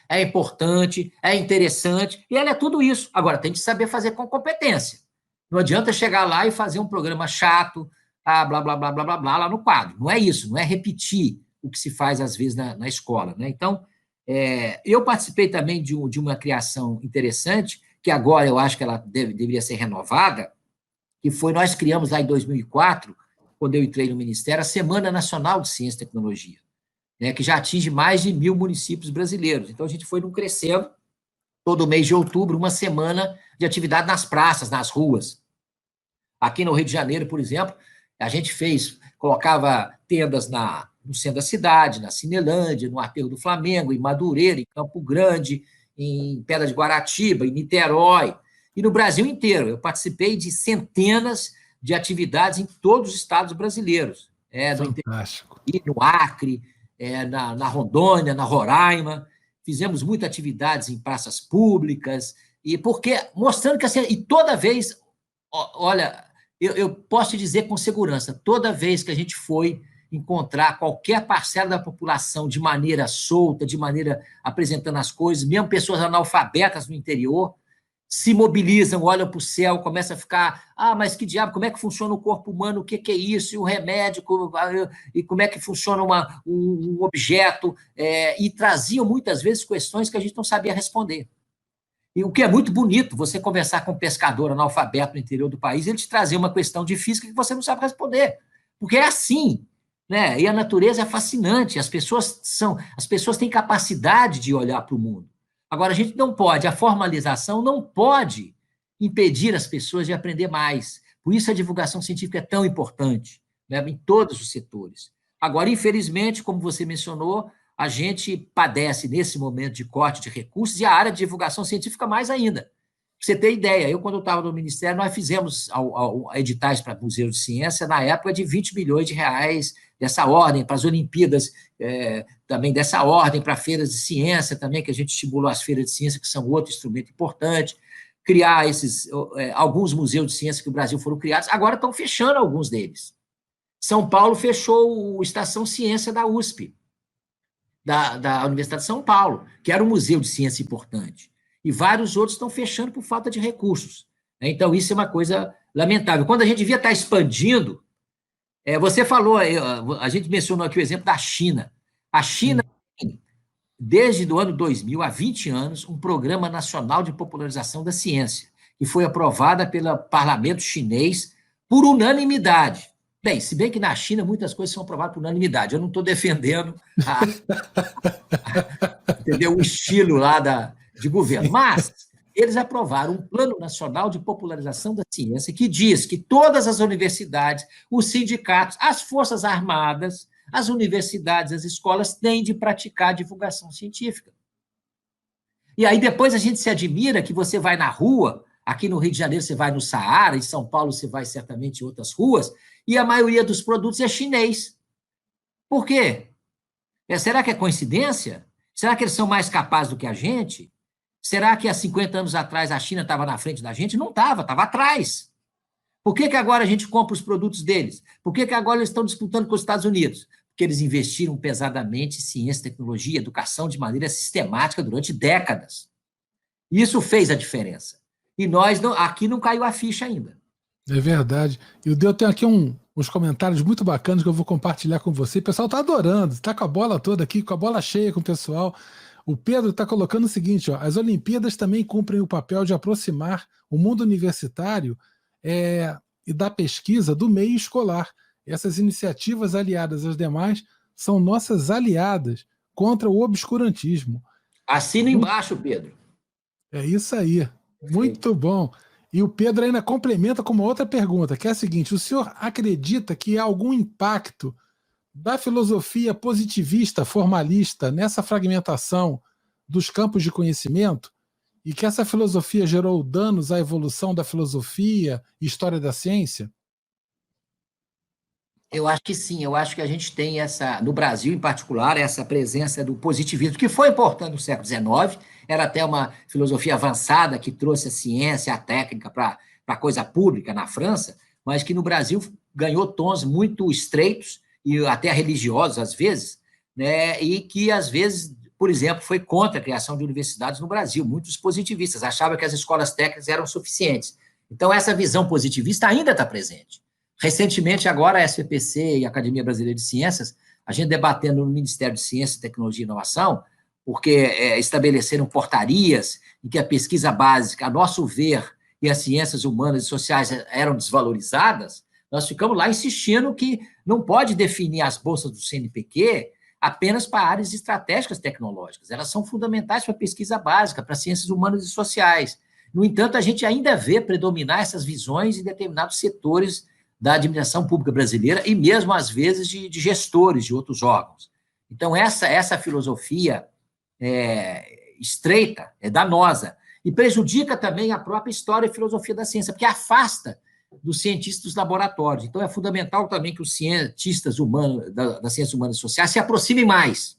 é importante, é interessante, e ela é tudo isso. Agora, tem que saber fazer com competência. Não adianta chegar lá e fazer um programa chato, blá, blá, blá, blá, blá, blá, lá no quadro. Não é isso, não é repetir o que se faz, às vezes, na escola. Né? Então, eu participei também de uma criação interessante, que agora eu acho que ela deveria ser renovada, que foi, nós criamos lá em 2004, quando eu entrei no Ministério, a Semana Nacional de Ciência e Tecnologia, né, que já atinge mais de 1.000 municípios brasileiros. Então, a gente foi crescendo, todo mês de outubro, uma semana de atividade nas praças, nas ruas. Aqui no Rio de Janeiro, por exemplo, a gente colocava tendas no centro da cidade, na Cinelândia, no Aterro do Flamengo, em Madureira, em Campo Grande, em Pedra de Guaratiba, em Niterói, e no Brasil inteiro. Eu participei de centenas de atividades em todos os estados brasileiros. Fantástico. No Acre, na Rondônia, na Roraima. Fizemos muitas atividades em praças públicas, mostrando que assim, e toda vez, olha, eu posso te dizer com segurança, toda vez que a gente foi encontrar qualquer parcela da população de maneira solta, de maneira apresentando as coisas, mesmo pessoas analfabetas no interior, se mobilizam, olham para o céu, começam a ficar, mas que diabo, como é que funciona o corpo humano, o que é isso, e o remédio, e como é que funciona um objeto, e traziam muitas vezes questões que a gente não sabia responder. E o que é muito bonito, você conversar com um pescador analfabeto no interior do país, ele te trazer uma questão de física que você não sabe responder, porque é assim, né? E a natureza é fascinante, as pessoas têm capacidade de olhar para o mundo. Agora, a gente não pode, a formalização não pode impedir as pessoas de aprender mais. Por isso a divulgação científica é tão importante, né, em todos os setores. Agora, infelizmente, como você mencionou, a gente padece nesse momento de corte de recursos e a área de divulgação científica mais ainda. Pra você ter ideia, quando eu estava no Ministério, nós fizemos editais para museus de ciência, na época, de 20 milhões de reais dessa ordem, para as Olimpíadas, também dessa ordem, para feiras de ciência também, que a gente estimulou as feiras de ciência, que são outro instrumento importante, criar alguns museus de ciência que no Brasil foram criados, agora estão fechando alguns deles. São Paulo fechou o Estação Ciência da USP, da Universidade de São Paulo, que era um museu de ciência importante. E vários outros estão fechando por falta de recursos. Então, isso é uma coisa lamentável. Quando a gente devia estar expandindo, você falou, a gente mencionou aqui o exemplo da China. A China tem, desde o ano 2000, há 20 anos, um programa nacional de popularização da ciência, que foi aprovada pelo parlamento chinês por unanimidade. Bem, se bem que na China muitas coisas são aprovadas por unanimidade. Eu não estou defendendo entendeu, o estilo lá de governo, mas eles aprovaram um Plano Nacional de Popularização da Ciência que diz que todas as universidades, os sindicatos, as Forças Armadas, as universidades, as escolas têm de praticar divulgação científica. E aí depois a gente se admira que você vai na rua, aqui no Rio de Janeiro você vai no Saara, em São Paulo você vai certamente em outras ruas, e a maioria dos produtos é chinês. Por quê? Será que é coincidência? Será que eles são mais capazes do que a gente? Será que há 50 anos atrás a China estava na frente da gente? Não estava, estava atrás. Por que agora a gente compra os produtos deles? Por que agora eles estão disputando com os Estados Unidos? Porque eles investiram pesadamente em ciência, tecnologia, educação de maneira sistemática durante décadas. Isso fez a diferença. E nós, aqui não caiu a ficha ainda. É verdade. E o Deu tem aqui uns comentários muito bacanas que eu vou compartilhar com você. O pessoal está adorando, está com a bola toda aqui, com a bola cheia com o pessoal. O Pedro está colocando o seguinte, ó, as Olimpíadas também cumprem o papel de aproximar o mundo universitário e da pesquisa do meio escolar. Essas iniciativas aliadas às demais são nossas aliadas contra o obscurantismo. Assina embaixo, Pedro. É isso aí. Perfeito. Muito bom. E o Pedro ainda complementa com uma outra pergunta, que é a seguinte: o senhor acredita que há algum impacto da filosofia positivista formalista nessa fragmentação dos campos de conhecimento e que essa filosofia gerou danos à evolução da filosofia e história da ciência? Eu acho que sim, eu acho que a gente tem no Brasil em particular, essa presença do positivismo, que foi importante no século XIX, era até uma filosofia avançada que trouxe a ciência, a técnica para a coisa pública na França, mas que no Brasil ganhou tons muito estreitos e até religiosos às vezes, né, e que às vezes, por exemplo, foi contra a criação de universidades no Brasil. Muitos positivistas achavam que as escolas técnicas eram suficientes. Então, essa visão positivista ainda está presente. Recentemente, agora, a SPPC e a Academia Brasileira de Ciências, a gente debatendo no Ministério de Ciência, Tecnologia e Inovação, porque estabeleceram portarias em que a pesquisa básica, a nosso ver, e as ciências humanas e sociais eram desvalorizadas, nós ficamos lá insistindo que não pode definir as bolsas do CNPq apenas para áreas estratégicas tecnológicas. Elas são fundamentais para a pesquisa básica, para ciências humanas e sociais. No entanto, a gente ainda vê predominar essas visões em determinados setores da administração pública brasileira e mesmo, às vezes, de gestores de outros órgãos. Então, essa filosofia estreita, é danosa, e prejudica também a própria história e filosofia da ciência, porque afasta dos cientistas dos laboratórios. Então, é fundamental também que os cientistas humanos, das ciências humanas e sociais, se aproximem mais,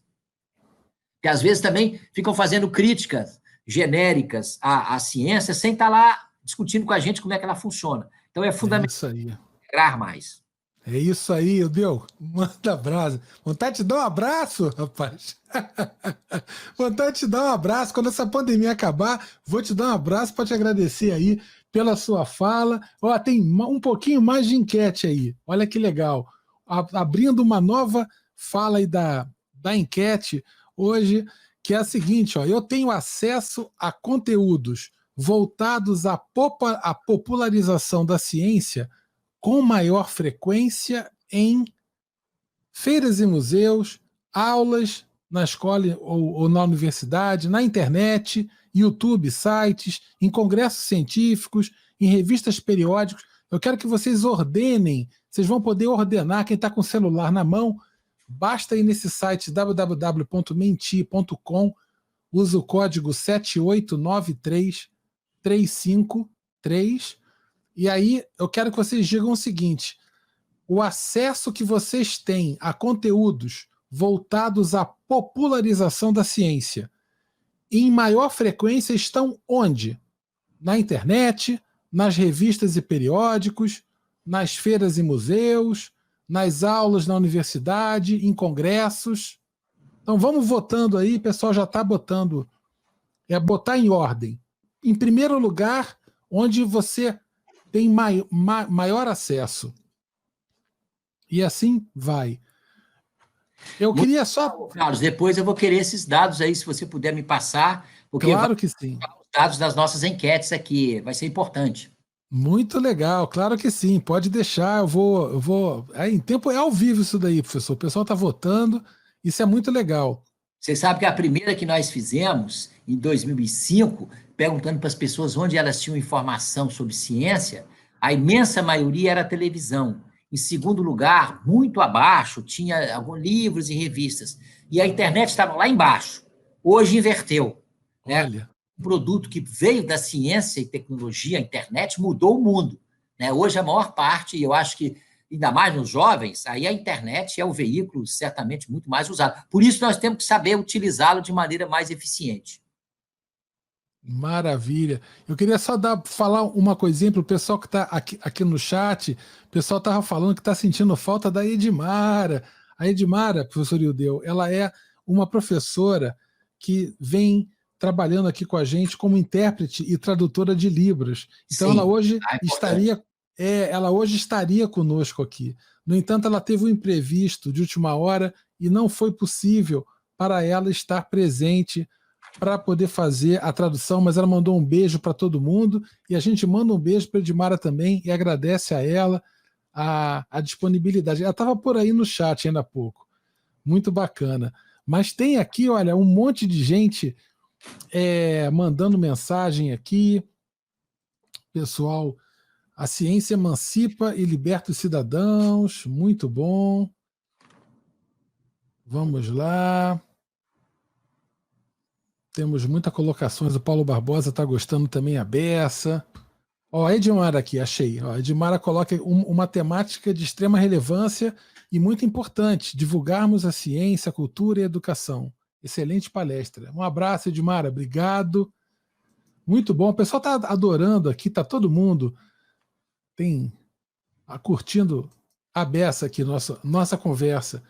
porque, às vezes, também ficam fazendo críticas genéricas à ciência sem estar lá discutindo com a gente como é que ela funciona. Então, é fundamental isso aí. integrar mais. É isso aí, Eudeu. Manda brasa. Vontade de dar um abraço, rapaz. Vontade de te dar um abraço. Quando essa pandemia acabar, vou te dar um abraço para te agradecer aí pela sua fala. Ó, tem um pouquinho mais de enquete aí. Olha que legal. Abrindo uma nova fala aí da enquete hoje, que é a seguinte: ó, eu tenho acesso a conteúdos voltados à popularização da ciência com maior frequência em feiras e museus, aulas na escola ou na universidade, na internet, YouTube, sites, em congressos científicos, em revistas periódicas. Eu quero que vocês ordenem, vocês vão poder ordenar, quem está com o celular na mão, basta ir nesse site www.menti.com, usa o código 7893353, e aí eu quero que vocês digam o seguinte: o acesso que vocês têm a conteúdos voltados à popularização da ciência em maior frequência estão onde? Na internet, nas revistas e periódicos, nas feiras e museus, nas aulas na universidade, em congressos. Então vamos votando aí, o pessoal já está botando. É botar em ordem. Em primeiro lugar, onde você tem maior acesso. E assim vai. Eu queria só... Carlos, depois eu vou querer esses dados aí, se você puder me passar, porque claro que sim. Os dados das nossas enquetes aqui, vai ser importante. Muito legal, claro que sim, pode deixar, eu vou... Em tempo é ao vivo isso daí, professor, o pessoal está votando, isso é muito legal. Você sabe que a primeira que nós fizemos, em 2005, perguntando para as pessoas onde elas tinham informação sobre ciência, a imensa maioria era televisão. Em segundo lugar, muito abaixo, tinha alguns livros e revistas. E a internet estava lá embaixo. Hoje inverteu. Olha. Né? Um produto que veio da ciência e tecnologia, a internet, mudou o mundo. Né? Hoje, a maior parte, e eu acho que ainda mais nos jovens, aí a internet é o veículo certamente muito mais usado. Por isso, nós temos que saber utilizá-lo de maneira mais eficiente. Maravilha. Eu queria só falar uma coisinha para o pessoal que está aqui no chat. O pessoal estava falando que está sentindo falta da Edmara. A Edmara, professor Ildeu, ela é uma professora que vem trabalhando aqui com a gente como intérprete e tradutora de Libras. Então, sim, ela hoje estaria conosco aqui. No entanto, ela teve um imprevisto de última hora e não foi possível para ela estar presente para poder fazer a tradução, mas ela mandou um beijo para todo mundo e a gente manda um beijo para a Edmara também e agradece a ela a disponibilidade. Ela estava por aí no chat ainda há pouco. Muito bacana. Mas tem aqui, olha, um monte de gente mandando mensagem aqui. Pessoal, a ciência emancipa e liberta os cidadãos. Muito bom. Vamos lá. Temos muitas colocações. O Paulo Barbosa está gostando também, a beça. Ó, a Edmara aqui, achei. Ó, a Edmara coloca uma temática de extrema relevância e muito importante: divulgarmos a ciência, a cultura e a educação. Excelente palestra. Um abraço, Edmara. Obrigado. Muito bom. O pessoal está adorando aqui, está todo mundo curtindo a beça aqui, nossa conversa.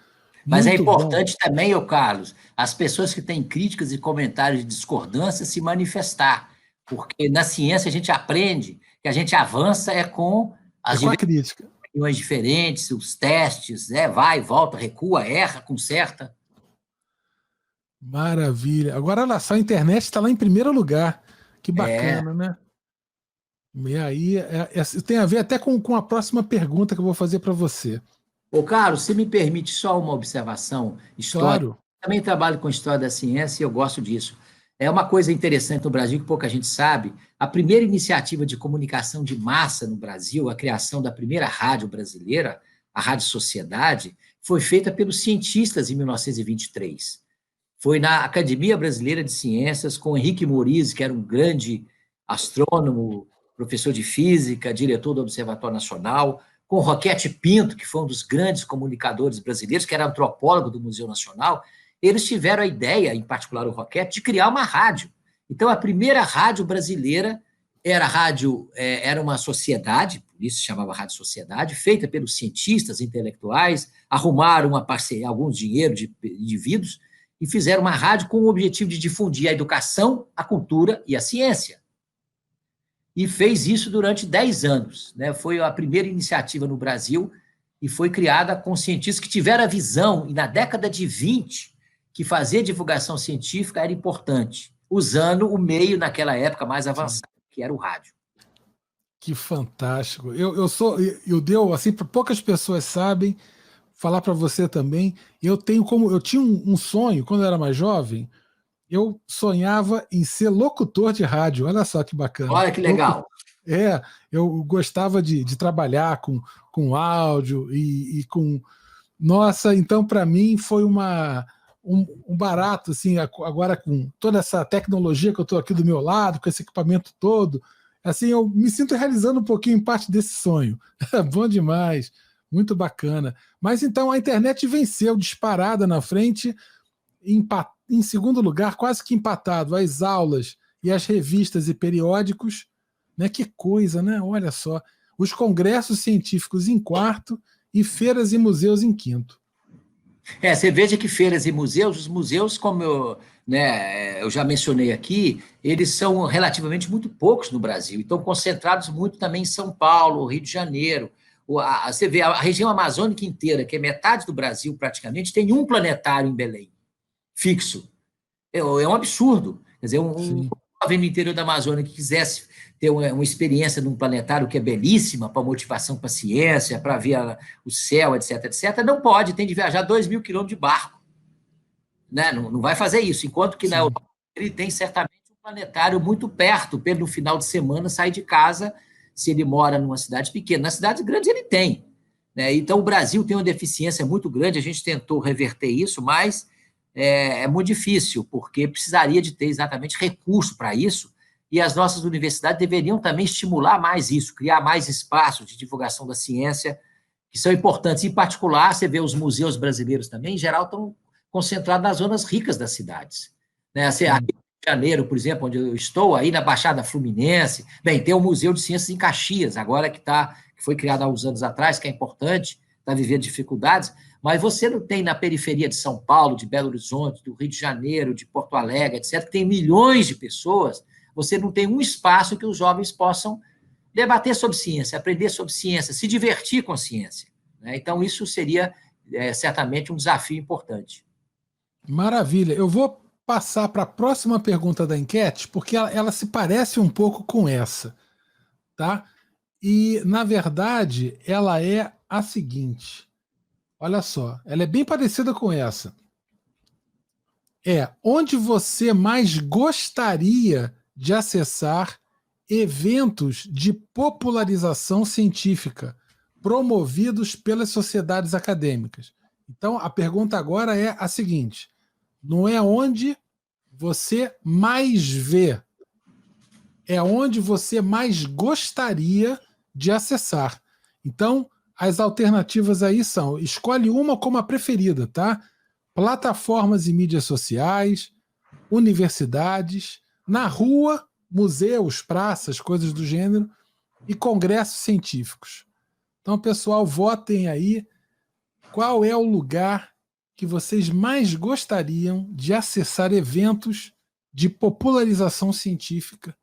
Mas é Muito importante bom. também, ô Carlos, as pessoas que têm críticas e comentários de discordância se manifestar, porque na ciência a gente aprende que a gente avança com as Com a crítica. opiniões diferentes, os testes, vai, volta, recua, erra, conserta. Maravilha. Agora, olha só, a internet está lá em primeiro lugar. Que bacana, né? E aí, tem a ver até com a próxima pergunta que eu vou fazer para você. Ô, Carlos, se me permite só uma observação histórica. Claro. Eu também trabalho com história da ciência e eu gosto disso. É uma coisa interessante no Brasil que pouca gente sabe. A primeira iniciativa de comunicação de massa no Brasil, a criação da primeira rádio brasileira, a Rádio Sociedade, foi feita pelos cientistas em 1923. Foi na Academia Brasileira de Ciências, com Henrique Moriz, que era um grande astrônomo, professor de física, diretor do Observatório Nacional, com Roquete Pinto, que foi um dos grandes comunicadores brasileiros, que era antropólogo do Museu Nacional. Eles tiveram a ideia, em particular o Roquete, de criar uma rádio. Então, a primeira rádio brasileira era uma sociedade, por isso se chamava Rádio Sociedade, feita pelos cientistas, intelectuais, arrumaram uma parceria, alguns dinheiro de indivíduos, e fizeram uma rádio com o objetivo de difundir a educação, a cultura e a ciência. E fez isso durante 10 anos. Né? Foi a primeira iniciativa no Brasil e foi criada com cientistas que tiveram a visão, e na década de 20, que fazer divulgação científica era importante, usando o meio, naquela época, mais avançado, que era o rádio. Que fantástico. Eu deu, assim, poucas pessoas sabem, falar para você também, eu tinha um sonho, quando eu era mais jovem, eu sonhava em ser locutor de rádio. Olha só que bacana. Olha que legal. Eu gostava de trabalhar com áudio e com... Nossa, então para mim foi um barato, assim, agora com toda essa tecnologia que eu estou aqui do meu lado, com esse equipamento todo, assim, eu me sinto realizando um pouquinho em parte desse sonho. Bom demais, muito bacana. Mas então a internet venceu, disparada na frente, em segundo lugar, quase que empatado, as aulas e as revistas e periódicos, né? Que coisa, né? Olha só. Os congressos científicos em quarto e feiras e museus em quinto. Você veja que feiras e museus, os museus, como eu já mencionei aqui, eles são relativamente muito poucos no Brasil, então concentrados muito também em São Paulo, Rio de Janeiro. Você vê a região amazônica inteira, que é metade do Brasil praticamente, tem um planetário em Belém, fixo. É um absurdo. Quer dizer, um jovem no interior da Amazônia que quisesse ter uma experiência num planetário que é belíssima, para motivação para a ciência, para ver o céu, etc., etc., não pode, tem de viajar 2.000 quilômetros de barco. Né? Não vai fazer isso, enquanto que na Europa ele tem certamente um planetário muito perto, para ele no final de semana sair de casa, se ele mora numa cidade pequena. Nas cidades grandes ele tem. Né? Então o Brasil tem uma deficiência muito grande, a gente tentou reverter isso, mas é muito difícil, porque precisaria de ter exatamente recurso para isso, e as nossas universidades deveriam também estimular mais isso, criar mais espaços de divulgação da ciência, que são importantes. Em particular, você vê os museus brasileiros também, em geral, estão concentrados nas zonas ricas das cidades. Né? Aqui no Rio de Janeiro, por exemplo, onde eu estou, aí na Baixada Fluminense, tem o Museu de Ciências em Caxias, agora que foi criado há uns anos atrás, que é importante, está vivendo dificuldades, mas você não tem na periferia de São Paulo, de Belo Horizonte, do Rio de Janeiro, de Porto Alegre, etc., que tem milhões de pessoas, você não tem um espaço que os jovens possam debater sobre ciência, aprender sobre ciência, se divertir com a ciência. Né? Então, isso seria certamente um desafio importante. Maravilha. Eu vou passar para a próxima pergunta da enquete, porque ela se parece um pouco com essa, tá? E, na verdade, ela é a seguinte. Olha só, ela é bem parecida com essa. Onde você mais gostaria de acessar eventos de popularização científica promovidos pelas sociedades acadêmicas? Então, a pergunta agora é a seguinte: não é onde você mais vê, é onde você mais gostaria de acessar. Então, as alternativas aí são: escolhe uma como a preferida, tá? Plataformas e mídias sociais, universidades, na rua, museus, praças, coisas do gênero, e congressos científicos. Então, pessoal, votem aí qual é o lugar que vocês mais gostariam de acessar eventos de popularização científica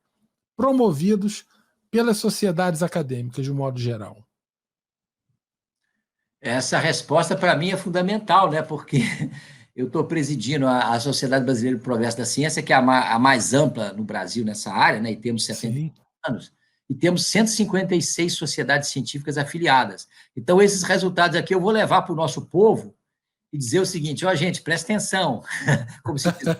promovidos pelas sociedades acadêmicas, de um modo geral. Essa resposta, para mim, é fundamental, né? Porque eu estou presidindo a Sociedade Brasileira do Progresso da Ciência, que é a mais ampla no Brasil nessa área, né? E temos 70 Sim. anos, e temos 156 sociedades científicas afiliadas. Então, esses resultados aqui eu vou levar para o nosso povo e dizer o seguinte: ó, gente, presta atenção, como se diz,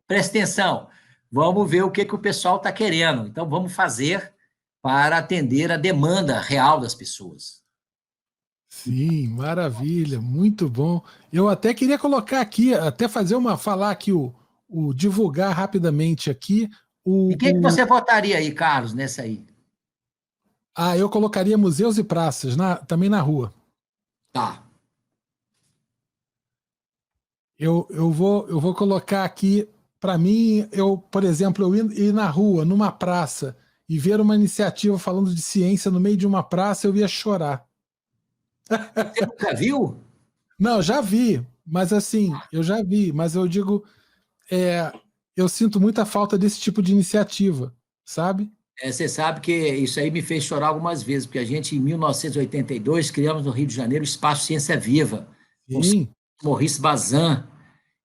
presta atenção, vamos ver o que o pessoal está querendo. Então, vamos fazer para atender a demanda real das pessoas. Sim, maravilha, muito bom. Eu até queria colocar aqui, até falar aqui divulgar rapidamente aqui E quem que você votaria aí, Carlos, nessa aí? eu colocaria museus e praças, também na rua. Tá. Eu vou colocar aqui, para mim, por exemplo, eu ir na rua, numa praça, e ver uma iniciativa falando de ciência no meio de uma praça, eu ia chorar. Você nunca viu? Não, já vi, mas assim, mas eu digo, eu sinto muita falta desse tipo de iniciativa, sabe? Você sabe que isso aí me fez chorar algumas vezes, porque a gente, em 1982, criamos no Rio de Janeiro o Espaço Ciência Viva, com o Sim, Maurice Bazin,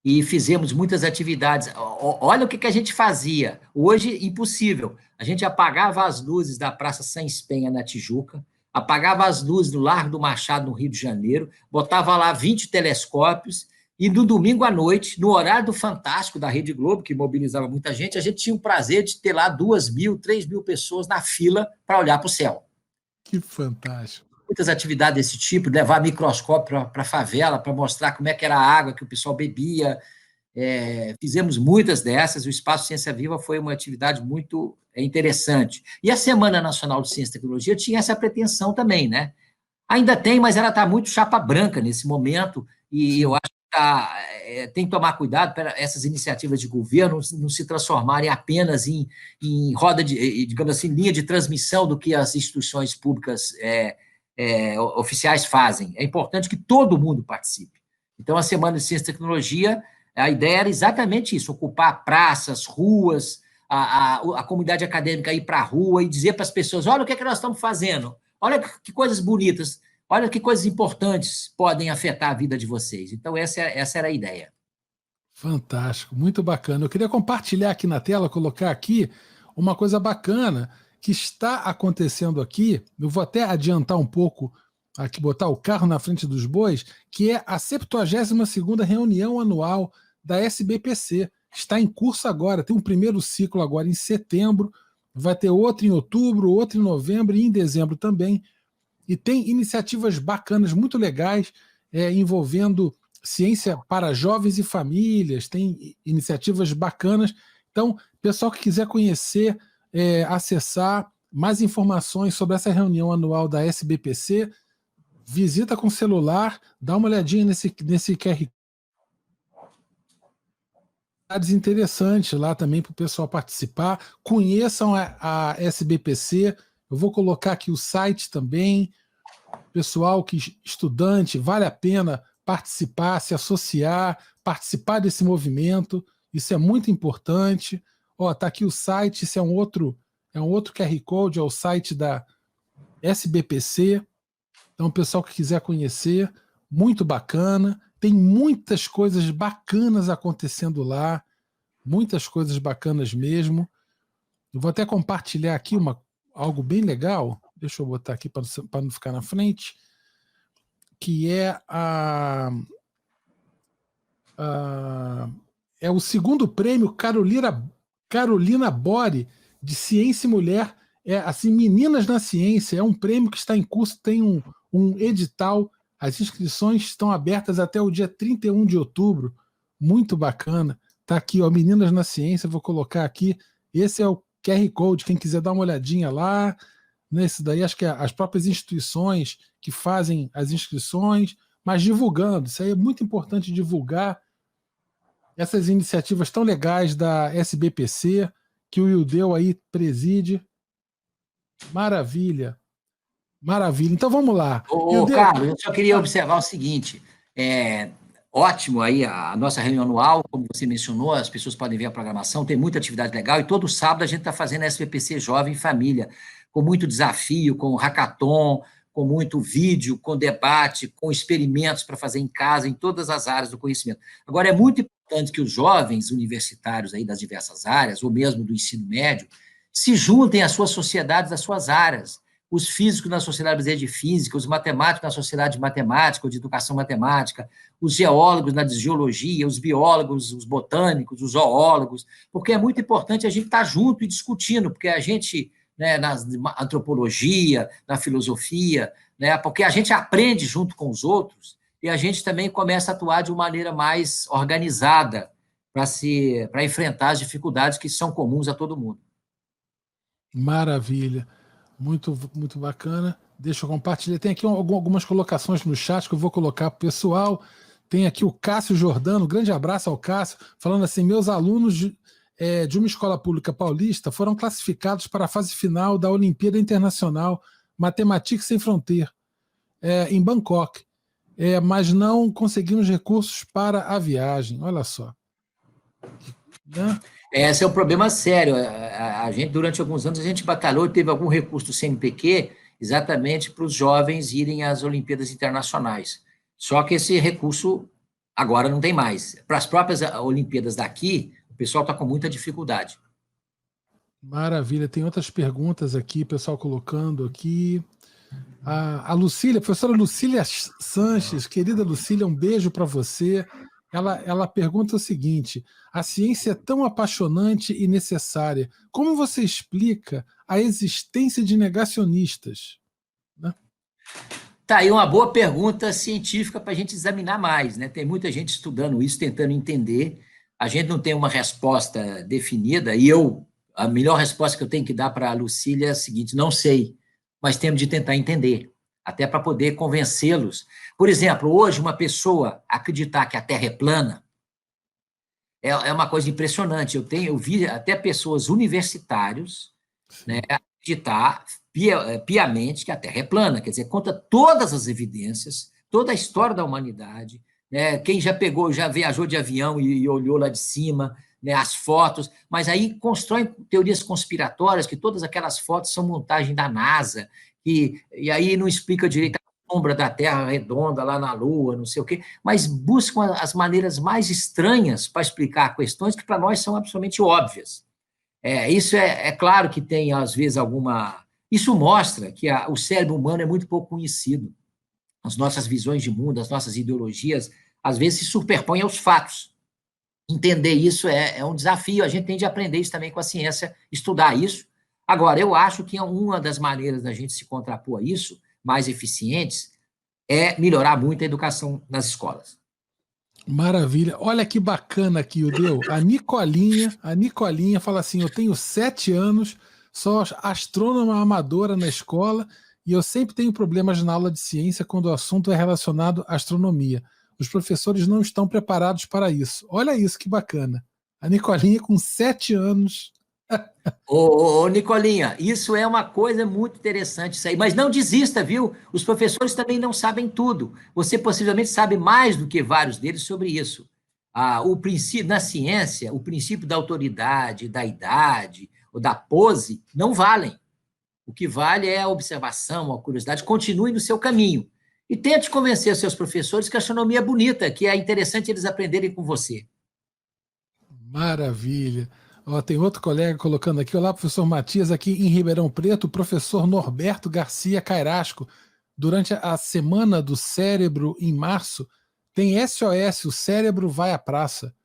e fizemos muitas atividades. Olha o que a gente fazia. Hoje, impossível. A gente apagava as luzes da Praça Sáenz Penha, na Tijuca, apagava as luzes do Largo do Machado, no Rio de Janeiro, botava lá 20 telescópios, e no domingo à noite, no horário do Fantástico da Rede Globo, que mobilizava muita gente, a gente tinha o prazer de ter lá 2.000, 3.000 pessoas na fila para olhar para o céu. que fantástico. Muitas atividades desse tipo, levar microscópio para a favela, para mostrar como é que era a água que o pessoal bebia. Fizemos muitas dessas, o Espaço Ciência Viva foi uma atividade muito interessante. E a Semana Nacional de Ciência e Tecnologia tinha essa pretensão também, né? Ainda tem, mas ela está muito chapa branca nesse momento, e Sim. eu acho que tem que tomar cuidado para essas iniciativas de governo não se transformarem apenas em roda de, digamos assim, linha de transmissão do que as instituições públicas oficiais fazem. É importante que todo mundo participe. Então, a Semana de Ciência e Tecnologia, a ideia era exatamente isso: ocupar praças, ruas, a comunidade acadêmica ir para a rua e dizer para as pessoas: olha o que nós estamos fazendo, olha que coisas bonitas, olha que coisas importantes podem afetar a vida de vocês. Então, essa era a ideia. Fantástico, muito bacana. Eu queria compartilhar aqui na tela, colocar aqui uma coisa bacana que está acontecendo aqui. Eu vou até adiantar um pouco, aqui botar o carro na frente dos bois, que é a 72ª reunião anual da SBPC. Está em curso agora, tem um primeiro ciclo agora em setembro, vai ter outro em outubro, outro em novembro e em dezembro também. E tem iniciativas bacanas, muito legais, envolvendo ciência para jovens e famílias, tem iniciativas bacanas. Então, pessoal que quiser conhecer, acessar mais informações sobre essa reunião anual da SBPC, visita com o celular, dá uma olhadinha nesse QR Code interessante lá também para o pessoal participar. Conheçam a SBPC. Eu vou colocar aqui o site também. Pessoal estudante, vale a pena participar, se associar, participar desse movimento. Isso é muito importante. Tá aqui o site, isso é um outro QR Code, é o site da SBPC. Então, o pessoal que quiser conhecer, muito bacana. Tem muitas coisas bacanas acontecendo lá. muitas coisas bacanas mesmo. Eu vou até compartilhar aqui algo bem legal, deixa eu botar aqui para não ficar na frente, que é é o segundo prêmio Carolina Bore de Ciência e Mulher, assim, Meninas na Ciência, é um prêmio que está em curso, tem um edital, as inscrições estão abertas até o dia 31 de outubro, muito bacana, tá aqui, ó, Meninas na Ciência, vou colocar aqui, esse é o QR Code, quem quiser dar uma olhadinha lá, nesse daí acho que é as próprias instituições que fazem as inscrições, mas divulgando, isso aí é muito importante divulgar essas iniciativas tão legais da SBPC, que o Ildeu aí preside. Maravilha. Maravilha. Então vamos lá. Ildeu, Carlos, eu só queria observar o seguinte, ótimo aí a nossa reunião anual, como você mencionou, as pessoas podem ver a programação, tem muita atividade legal, e todo sábado a gente está fazendo a SBPC Jovem Família, com muito desafio, com hackathon, com muito vídeo, com debate, com experimentos para fazer em casa, em todas as áreas do conhecimento. Agora, é muito importante que os jovens universitários aí das diversas áreas, ou mesmo do ensino médio, se juntem às suas sociedades, às suas áreas. Os físicos na Sociedade Brasileira de Física, os matemáticos na Sociedade de Matemática ou de Educação Matemática, os geólogos na geologia, os biólogos, os botânicos, os zoólogos, porque é muito importante a gente estar junto e discutindo, porque a gente, né, na antropologia, na filosofia, né, porque a gente aprende junto com os outros e a gente também começa a atuar de uma maneira mais organizada para enfrentar as dificuldades que são comuns a todo mundo. maravilha. Muito, muito bacana. Deixa eu compartilhar. Tem aqui algumas colocações no chat que eu vou colocar para o pessoal. Tem aqui o Cássio Jordano, grande abraço ao Cássio, falando assim: meus alunos de uma escola pública paulista foram classificados para a fase final da Olimpíada Internacional Matemática Sem Fronteira, em Bangkok, mas não conseguimos recursos para a viagem. Olha só. Né? Esse é um problema sério. A gente, durante alguns anos, a gente batalhou e teve algum recurso do CNPq exatamente para os jovens irem às Olimpíadas Internacionais. Só que esse recurso agora não tem mais. Para as próprias Olimpíadas daqui, o pessoal está com muita dificuldade. Maravilha. Tem outras perguntas aqui, pessoal colocando aqui. A Lucília, a professora Lucília Sanches, querida Lucília, um beijo para você. Ela pergunta o seguinte: a ciência é tão apaixonante e necessária, como você explica a existência de negacionistas? Né? Tá aí uma boa pergunta científica para a gente examinar mais, né? Tem muita gente estudando isso, tentando entender. A gente não tem uma resposta definida, e a melhor resposta que eu tenho que dar para a Lucília é a seguinte: não sei, mas temos de tentar entender, até para poder convencê-los. Por exemplo, hoje, uma pessoa acreditar que a Terra é plana é uma coisa impressionante. Eu vi até pessoas universitários, né, acreditar piamente que a Terra é plana, quer dizer, conta todas as evidências, toda a história da humanidade, né, quem já viajou de avião e olhou lá de cima, né, as fotos, mas aí constroem teorias conspiratórias que todas aquelas fotos são montagem da NASA, e aí não explica direito a sombra da Terra redonda lá na Lua, não sei o quê, mas buscam as maneiras mais estranhas para explicar questões que para nós são absolutamente óbvias. Isso é claro que tem, às vezes, alguma... Isso mostra que o cérebro humano é muito pouco conhecido. As nossas visões de mundo, as nossas ideologias, às vezes se superpõem aos fatos. Entender isso é um desafio, a gente tem de aprender isso também com a ciência, estudar isso. Agora, eu acho que uma das maneiras da gente se contrapor a isso, mais eficientes, é melhorar muito a educação nas escolas. Maravilha. Olha que bacana aqui, o Deu. A Nicolinha fala assim: eu tenho 7 anos, sou astrônoma amadora na escola e eu sempre tenho problemas na aula de ciência quando o assunto é relacionado à astronomia. Os professores não estão preparados para isso. Olha isso, que bacana. A Nicolinha com 7 anos. Ô, Nicolinha, isso é uma coisa muito interessante isso aí, mas não desista, viu? Os professores também não sabem tudo. Você possivelmente sabe mais do que vários deles sobre isso. O princípio, na ciência, o princípio da autoridade, da idade ou da pose não valem. O que vale é a observação, a curiosidade. Continue no seu caminho e tente convencer seus professores que a astronomia é bonita, que é interessante eles aprenderem com você. Maravilha. Ó, tem outro colega colocando aqui. Olá, professor Matias, aqui em Ribeirão Preto, o professor Norberto Garcia Cairasco. Durante a Semana do Cérebro, em março, tem SOS, o cérebro vai à praça.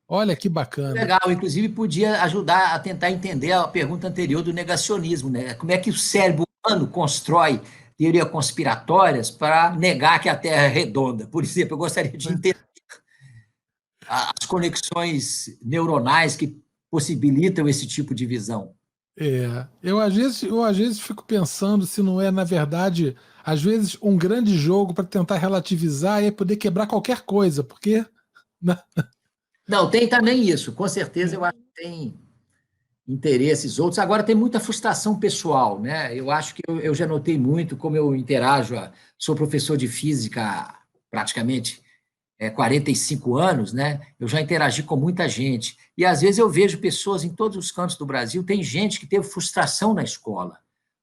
Olha que bacana. Legal, inclusive podia ajudar a tentar entender a pergunta anterior do negacionismo, né? Como é que o cérebro humano constrói teorias conspiratórias para negar que a Terra é redonda? Por exemplo, eu gostaria de entender as conexões neuronais que possibilitam esse tipo de visão. Eu às vezes fico pensando se não é, na verdade, às vezes um grande jogo para tentar relativizar e poder quebrar qualquer coisa, porque né? Não, tem também isso, com certeza eu acho que tem interesses outros. Agora, tem muita frustração pessoal, né? Eu acho que eu já notei muito como eu interajo. Sou professor de física há praticamente 45 anos, né? Eu já interagi com muita gente. E, às vezes, eu vejo pessoas em todos os cantos do Brasil. Tem gente que teve frustração na escola,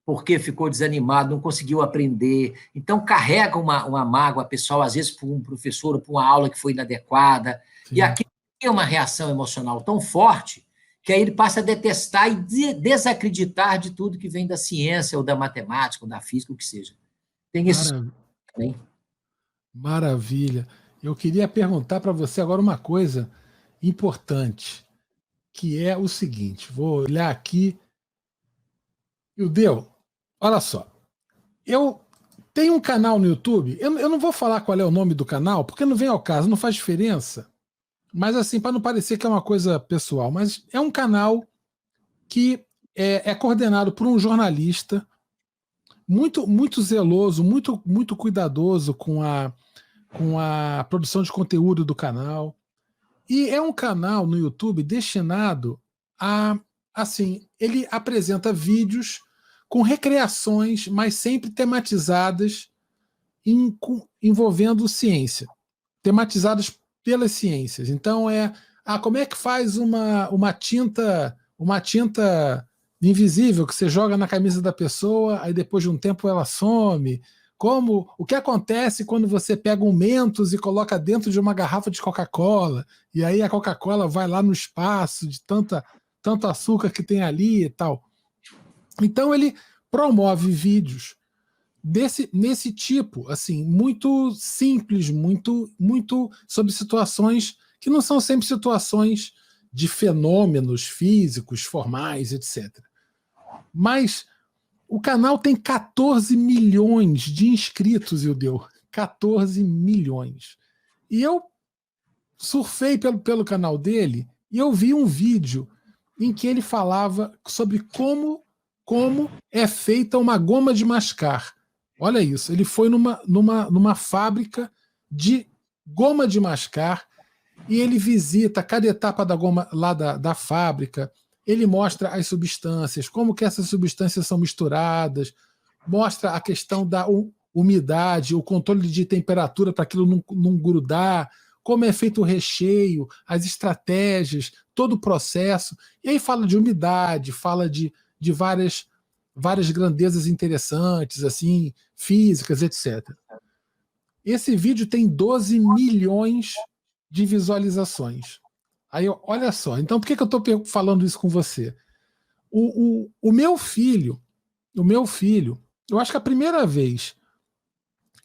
porque ficou desanimado, não conseguiu aprender. Então, carrega uma mágoa pessoal, às vezes, por um professor ou por uma aula que foi inadequada. E Sim. aqui tem uma reação emocional tão forte que aí ele passa a detestar e desacreditar de tudo que vem da ciência, ou da matemática, ou da física, o que seja. Tem esses Mara- também. Maravilha. Eu queria perguntar para você agora uma coisa importante, que é o seguinte: vou olhar aqui. E deu. Olha só. Eu tenho um canal no YouTube. Eu não vou falar qual é o nome do canal, porque não vem ao caso, não faz diferença. Mas assim, para não parecer que é uma coisa pessoal, mas é um canal que é coordenado por um jornalista muito, muito zeloso, muito, muito cuidadoso com a produção de conteúdo do canal. E é um canal no YouTube destinado a, assim, ele apresenta vídeos com recreações, mas sempre tematizadas envolvendo ciência, tematizadas pelas ciências. Então como é que faz uma tinta invisível que você joga na camisa da pessoa, aí depois de um tempo ela some. O que acontece quando você pega um Mentos e coloca dentro de uma garrafa de Coca-Cola, e aí a Coca-Cola vai lá no espaço de tanto açúcar que tem ali e tal. Então ele promove vídeos nesse tipo, assim, muito simples, muito sobre situações que não são sempre situações de fenômenos físicos, formais, etc. Mas o canal tem 14 milhões de inscritos, Ildeu. 14 milhões. E eu surfei pelo canal dele e eu vi um vídeo em que ele falava sobre como é feita uma goma de mascar. Olha isso, ele foi numa fábrica de goma de mascar e ele visita cada etapa da goma lá da fábrica, ele mostra as substâncias, como que essas substâncias são misturadas, mostra a questão da umidade, o controle de temperatura para aquilo não grudar, como é feito o recheio, as estratégias, todo o processo. E aí fala de umidade, fala de várias grandezas interessantes, assim, físicas, etc. Esse vídeo tem 12 milhões de visualizações. Aí, olha só. Então, por que eu estou falando isso com você? O meu filho, eu acho que a primeira vez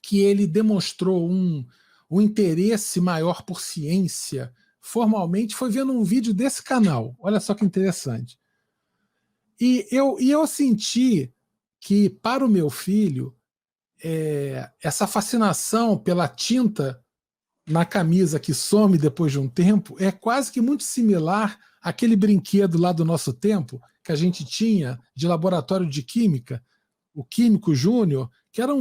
que ele demonstrou um interesse maior por ciência formalmente foi vendo um vídeo desse canal. Olha só que interessante. E eu senti que, para o meu filho, essa fascinação pela tinta na camisa que some depois de um tempo é quase que muito similar àquele brinquedo lá do nosso tempo que a gente tinha de laboratório de química, o Químico Júnior, que era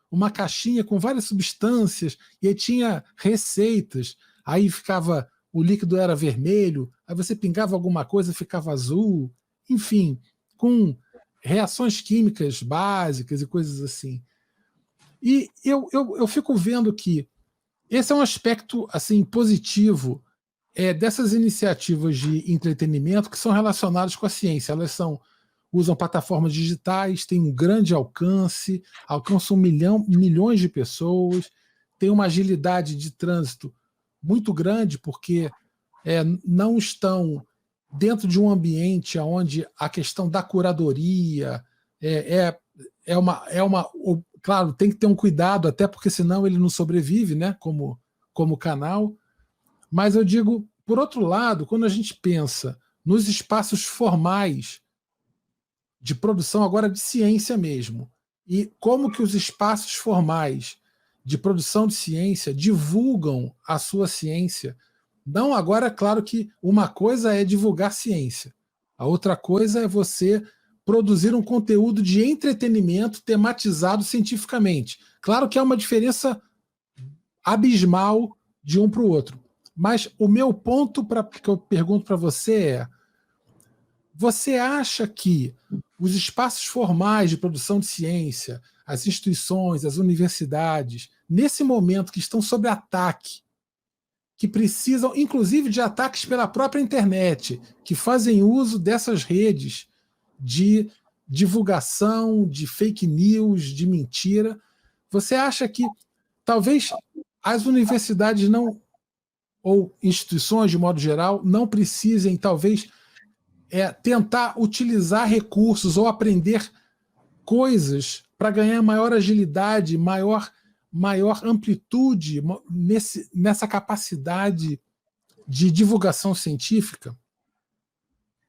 uma caixinha com várias substâncias e aí tinha receitas. Aí ficava, o líquido era vermelho, aí você pingava alguma coisa, ficava azul, enfim, com reações químicas básicas e coisas assim. E eu fico vendo que esse é um aspecto assim positivo dessas iniciativas de entretenimento que são relacionadas com a ciência. Usam plataformas digitais, têm um grande alcance, alcançam milhões de pessoas, têm uma agilidade de trânsito muito grande, porque não estão dentro de um ambiente onde a questão da curadoria claro, tem que ter um cuidado, até porque senão ele não sobrevive, né, como canal. Mas eu digo, por outro lado, quando a gente pensa nos espaços formais de produção agora de ciência mesmo, e como que os espaços formais de produção de ciência divulgam a sua ciência. Não, agora, claro que uma coisa é divulgar ciência, a outra coisa é você produzir um conteúdo de entretenimento tematizado cientificamente. Claro que há uma diferença abismal de um para o outro. Mas o meu ponto que eu pergunto para você é: você acha que os espaços formais de produção de ciência, as instituições, as universidades, nesse momento que estão sob ataque, que precisam, inclusive, de ataques pela própria internet, que fazem uso dessas redes de divulgação, de fake news, de mentira, você acha que talvez as universidades não, ou instituições de modo geral, não precisem, talvez, tentar utilizar recursos ou aprender coisas para ganhar maior agilidade, maior amplitude nessa capacidade de divulgação científica?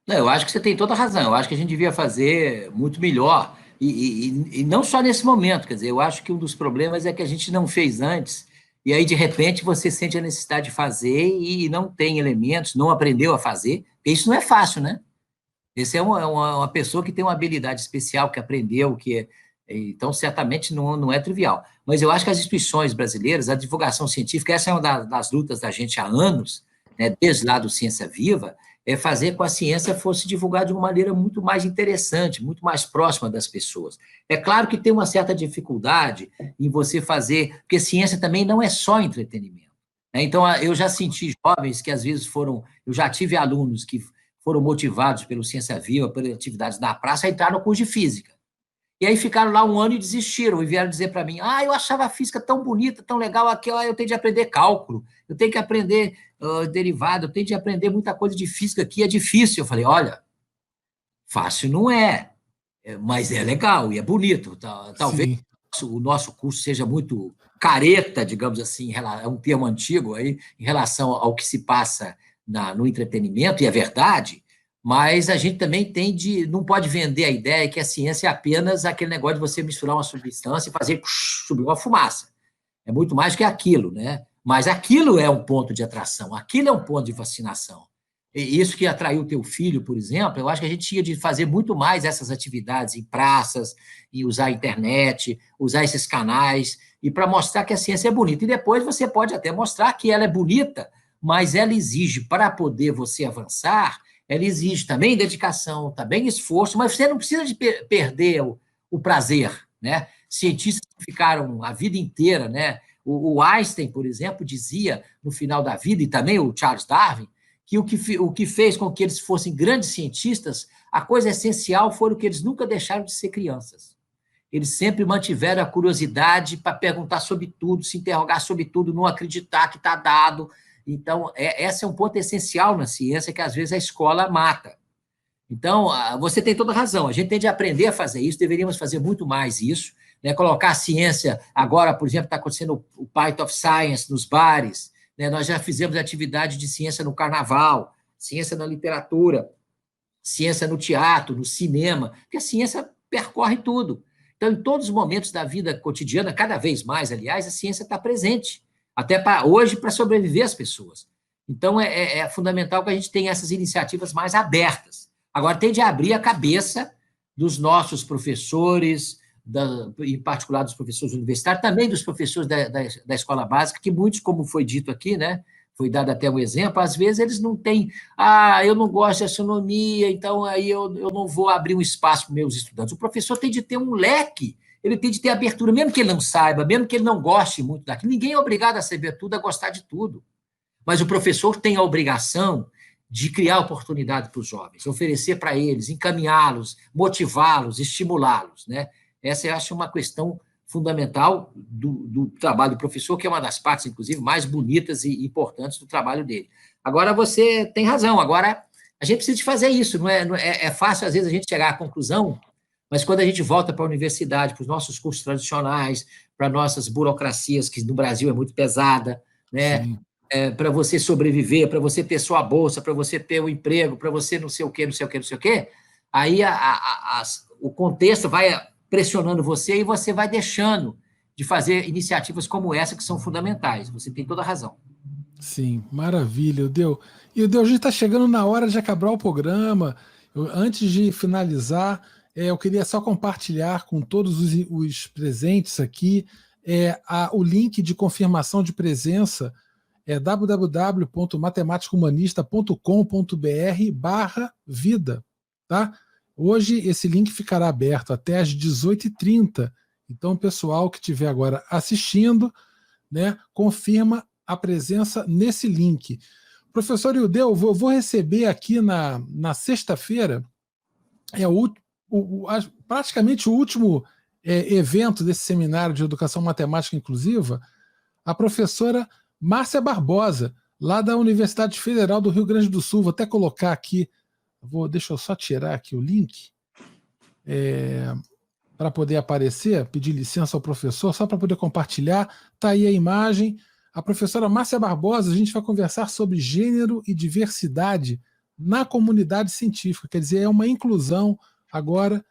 Não, eu acho que você tem toda a razão. Eu acho que a gente devia fazer muito melhor. E não só nesse momento, quer dizer, eu acho que um dos problemas é que a gente não fez antes, e aí, de repente, você sente a necessidade de fazer e não tem elementos, não aprendeu a fazer, porque isso não é fácil, né? Esse é uma pessoa que tem uma habilidade especial, que aprendeu, então, certamente, não é trivial. Mas eu acho que as instituições brasileiras, a divulgação científica, essa é uma das lutas da gente há anos, né, desde lá do Ciência Viva, é fazer com que a ciência fosse divulgada de uma maneira muito mais interessante, muito mais próxima das pessoas. É claro que tem uma certa dificuldade em você fazer, porque ciência também não é só entretenimento, né? Então, eu já senti jovens que, às vezes, eu já tive alunos que foram motivados pelo Ciência Viva, pelas atividades da praça, a entrar no curso de física. E aí ficaram lá um ano e desistiram, e vieram dizer para mim: eu achava a física tão bonita, tão legal, aqui eu tenho de aprender cálculo, eu tenho que aprender derivado, eu tenho de aprender muita coisa de física aqui, é difícil. Eu falei: olha, fácil não é, mas é legal e é bonito. Talvez o nosso curso seja muito careta, digamos assim, é um termo antigo aí, em relação ao que se passa no entretenimento, e é verdade, mas a gente também não pode vender a ideia que a ciência é apenas aquele negócio de você misturar uma substância e fazer subir uma fumaça. É muito mais que aquilo, né? Mas aquilo é um ponto de atração, aquilo é um ponto de fascinação. E isso que atraiu o teu filho, por exemplo, eu acho que a gente tinha de fazer muito mais essas atividades em praças, e usar a internet, usar esses canais, e para mostrar que a ciência é bonita. E depois você pode até mostrar que ela é bonita, mas ela exige, para poder você avançar, ela exige também dedicação, também esforço, mas você não precisa de perder o prazer, né? Cientistas que ficaram a vida inteira, né? O Einstein, por exemplo, dizia no final da vida, e também o Charles Darwin, que o que fez com que eles fossem grandes cientistas, a coisa essencial foi que eles nunca deixaram de ser crianças. Eles sempre mantiveram a curiosidade para perguntar sobre tudo, se interrogar sobre tudo, não acreditar que está dado. Então, esse é um ponto essencial na ciência que, às vezes, a escola mata. Então, você tem toda razão, a gente tem de aprender a fazer isso, deveríamos fazer muito mais isso, né? Colocar a ciência, agora, por exemplo, está acontecendo o Pint of Science nos bares, né? Nós já fizemos atividade de ciência no carnaval, ciência na literatura, ciência no teatro, no cinema, porque a ciência percorre tudo. Então, em todos os momentos da vida cotidiana, cada vez mais, aliás, a ciência está presente, até hoje, para sobreviver as pessoas. Então, é fundamental que a gente tenha essas iniciativas mais abertas. Agora, tem de abrir a cabeça dos nossos professores, em particular dos professores universitários, também dos professores da escola básica, que muitos, como foi dito aqui, né, foi dado até um exemplo, às vezes eles não têm, eu não gosto de astronomia, então aí eu não vou abrir um espaço para meus estudantes. O professor tem de ter um leque, ele tem de ter abertura, mesmo que ele não saiba, mesmo que ele não goste muito daquilo. Ninguém é obrigado a saber tudo, a gostar de tudo. Mas o professor tem a obrigação de criar oportunidade para os jovens, oferecer para eles, encaminhá-los, motivá-los, estimulá-los, né? Essa eu acho uma questão fundamental do trabalho do professor, que é uma das partes, inclusive, mais bonitas e importantes do trabalho dele. Agora, você tem razão. Agora, a gente precisa de fazer isso. É fácil, às vezes, a gente chegar à conclusão, mas quando a gente volta para a universidade, para os nossos cursos tradicionais, para nossas burocracias, que no Brasil é muito pesada, né? Para você sobreviver, para você ter sua bolsa, para você ter um emprego, para você não sei o quê, não sei o quê, não sei o quê, aí o contexto vai pressionando você e você vai deixando de fazer iniciativas como essa, que são fundamentais. Você tem toda a razão. Sim, maravilha, Eudeu. E Eudeu, a gente está chegando na hora de acabar o programa. Antes de finalizar, eu queria só compartilhar com todos os presentes aqui o link de confirmação de presença, www.matematicahumanista.com.br/vida, tá? Hoje esse link ficará aberto até às 18h30. Então, o pessoal que estiver agora assistindo, né, confirma a presença nesse link. Professor Ildeu, vou receber aqui na sexta-feira, praticamente o último evento desse seminário de Educação Matemática Inclusiva, a professora Márcia Barbosa, lá da Universidade Federal do Rio Grande do Sul. Vou até colocar aqui, deixa eu só tirar aqui o link, para poder aparecer, pedir licença ao professor, só para poder compartilhar. Está aí a imagem. A professora Márcia Barbosa, a gente vai conversar sobre gênero e diversidade na comunidade científica, quer dizer, é uma inclusão agora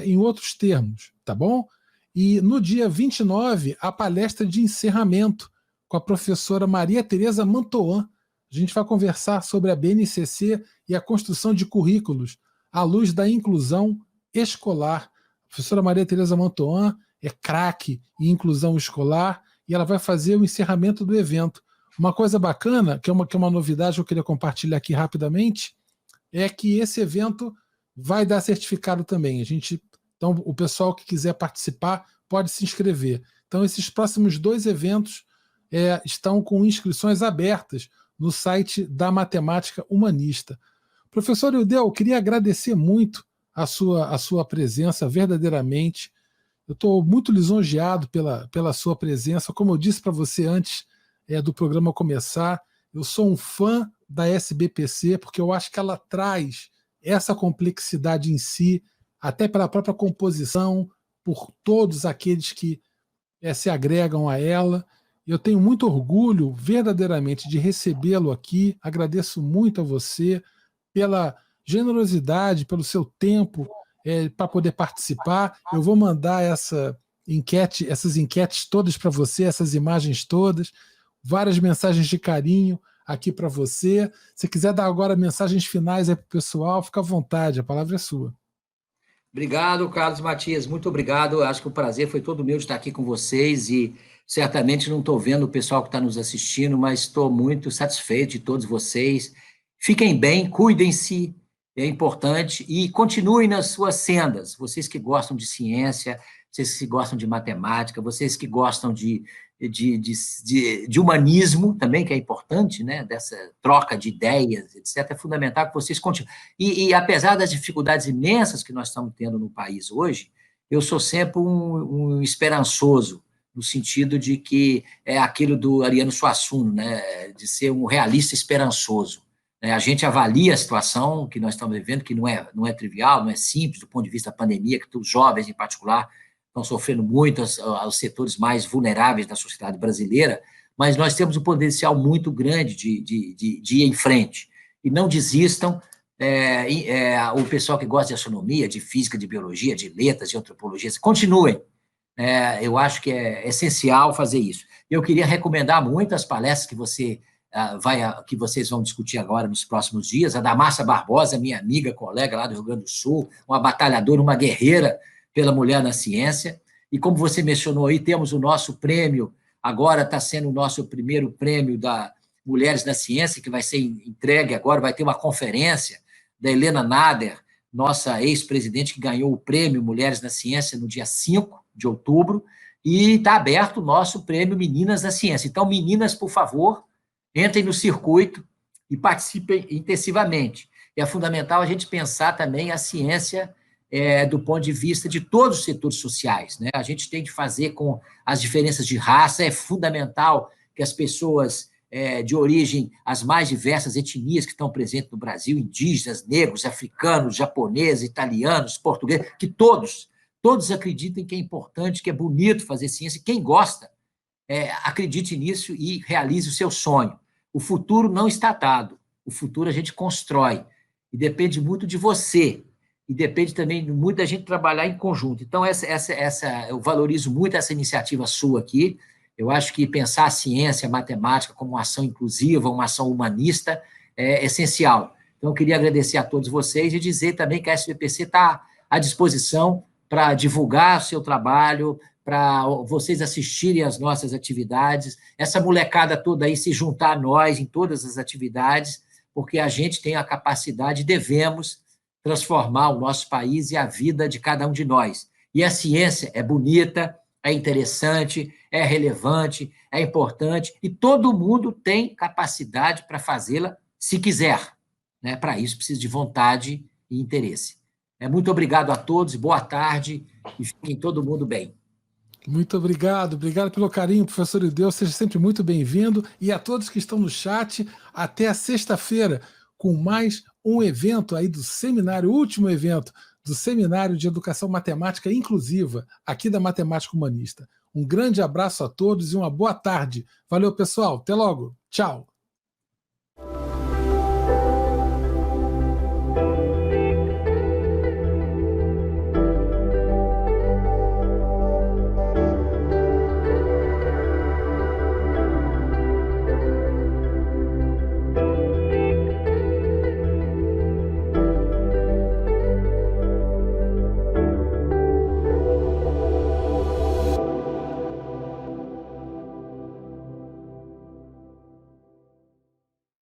em outros termos, tá bom? E no dia 29, a palestra de encerramento com a professora Maria Tereza Mantoan. A gente vai conversar sobre a BNCC e a construção de currículos à luz da inclusão escolar. A professora Maria Tereza Mantoan é craque em inclusão escolar e ela vai fazer o encerramento do evento. Uma coisa bacana, que é uma novidade que eu queria compartilhar aqui rapidamente, é que esse evento vai dar certificado também. Então, o pessoal que quiser participar pode se inscrever. Então, esses próximos 2 eventos estão com inscrições abertas no site da Matemática Humanista. Professor Ildeu, eu queria agradecer muito a sua presença, verdadeiramente. Eu estou muito lisonjeado pela sua presença. Como eu disse para você antes do programa começar, eu sou um fã da SBPC, porque eu acho que ela traz essa complexidade em si, até pela própria composição, por todos aqueles que se agregam a ela. Eu tenho muito orgulho, verdadeiramente, de recebê-lo aqui. Agradeço muito a você pela generosidade, pelo seu tempo para poder participar. Eu vou mandar essas enquetes todas para você, essas imagens todas, várias mensagens de carinho aqui para você. Se quiser dar agora mensagens finais aí para o pessoal, fica à vontade, a palavra é sua. Obrigado, Carlos Matias, muito obrigado. Acho que o prazer foi todo meu de estar aqui com vocês e certamente não estou vendo o pessoal que está nos assistindo, mas estou muito satisfeito de todos vocês. Fiquem bem, cuidem-se, é importante, e continuem nas suas sendas. Vocês que gostam de ciência, vocês que gostam de matemática, vocês que gostam de humanismo também, que é importante, né? Dessa troca de ideias, etc., é fundamental que vocês continuem. E apesar das dificuldades imensas que nós estamos tendo no país hoje, eu sou sempre um esperançoso, no sentido de que é aquilo do Ariano Suassuna, né? De ser um realista esperançoso. A gente avalia a situação que nós estamos vivendo, que não é trivial, não é simples, do ponto de vista da pandemia, que os jovens, em particular, estão sofrendo muito, aos setores mais vulneráveis da sociedade brasileira, mas nós temos um potencial muito grande de ir em frente. E não desistam, o pessoal que gosta de astronomia, de física, de biologia, de letras, de antropologia, continuem. Eu acho que é essencial fazer isso. Eu queria recomendar muito as palestras que vocês vão discutir agora nos próximos dias. A da Márcia Barbosa, minha amiga, colega lá do Rio Grande do Sul, uma batalhadora, uma guerreira pela mulher na ciência. E como você mencionou aí, temos o nosso prêmio, agora está sendo o nosso primeiro prêmio da Mulheres na Ciência, que vai ser entregue agora, vai ter uma conferência da Helena Nader, nossa ex-presidente, que ganhou o prêmio Mulheres na Ciência no dia 5 de outubro, e está aberto o nosso prêmio Meninas na Ciência. Então, meninas, por favor, entrem no circuito e participem intensivamente. E é fundamental a gente pensar também a ciência do ponto de vista de todos os setores sociais, né? A gente tem que fazer com as diferenças de raça, é fundamental que as pessoas de origem, as mais diversas etnias que estão presentes no Brasil, indígenas, negros, africanos, japoneses, italianos, portugueses, que todos acreditem que é importante, que é bonito fazer ciência, quem gosta, acredite nisso e realize o seu sonho. O futuro não está dado, o futuro a gente constrói, e depende muito de você, e depende também muito da gente trabalhar em conjunto. Então, eu valorizo muito essa iniciativa sua aqui. Eu acho que pensar a ciência, a matemática como uma ação inclusiva, uma ação humanista, é essencial. Então, eu queria agradecer a todos vocês e dizer também que a SBPC está à disposição para divulgar o seu trabalho, para vocês assistirem às nossas atividades, essa molecada toda aí se juntar a nós em todas as atividades, porque a gente tem a capacidade, devemos transformar o nosso país e a vida de cada um de nós. E a ciência é bonita, é interessante, é relevante, é importante, e todo mundo tem capacidade para fazê-la se quiser. Né? Para isso, precisa de vontade e interesse. Muito obrigado a todos, boa tarde, e fiquem todo mundo bem. Muito obrigado pelo carinho, professor Ildeus, seja sempre muito bem-vindo, e a todos que estão no chat, até a sexta-feira, com mais um evento aí do seminário, último evento do Seminário de Educação Matemática Inclusiva, aqui da Matemática Humanista. Um grande abraço a todos e uma boa tarde. Valeu, pessoal. Até logo. Tchau.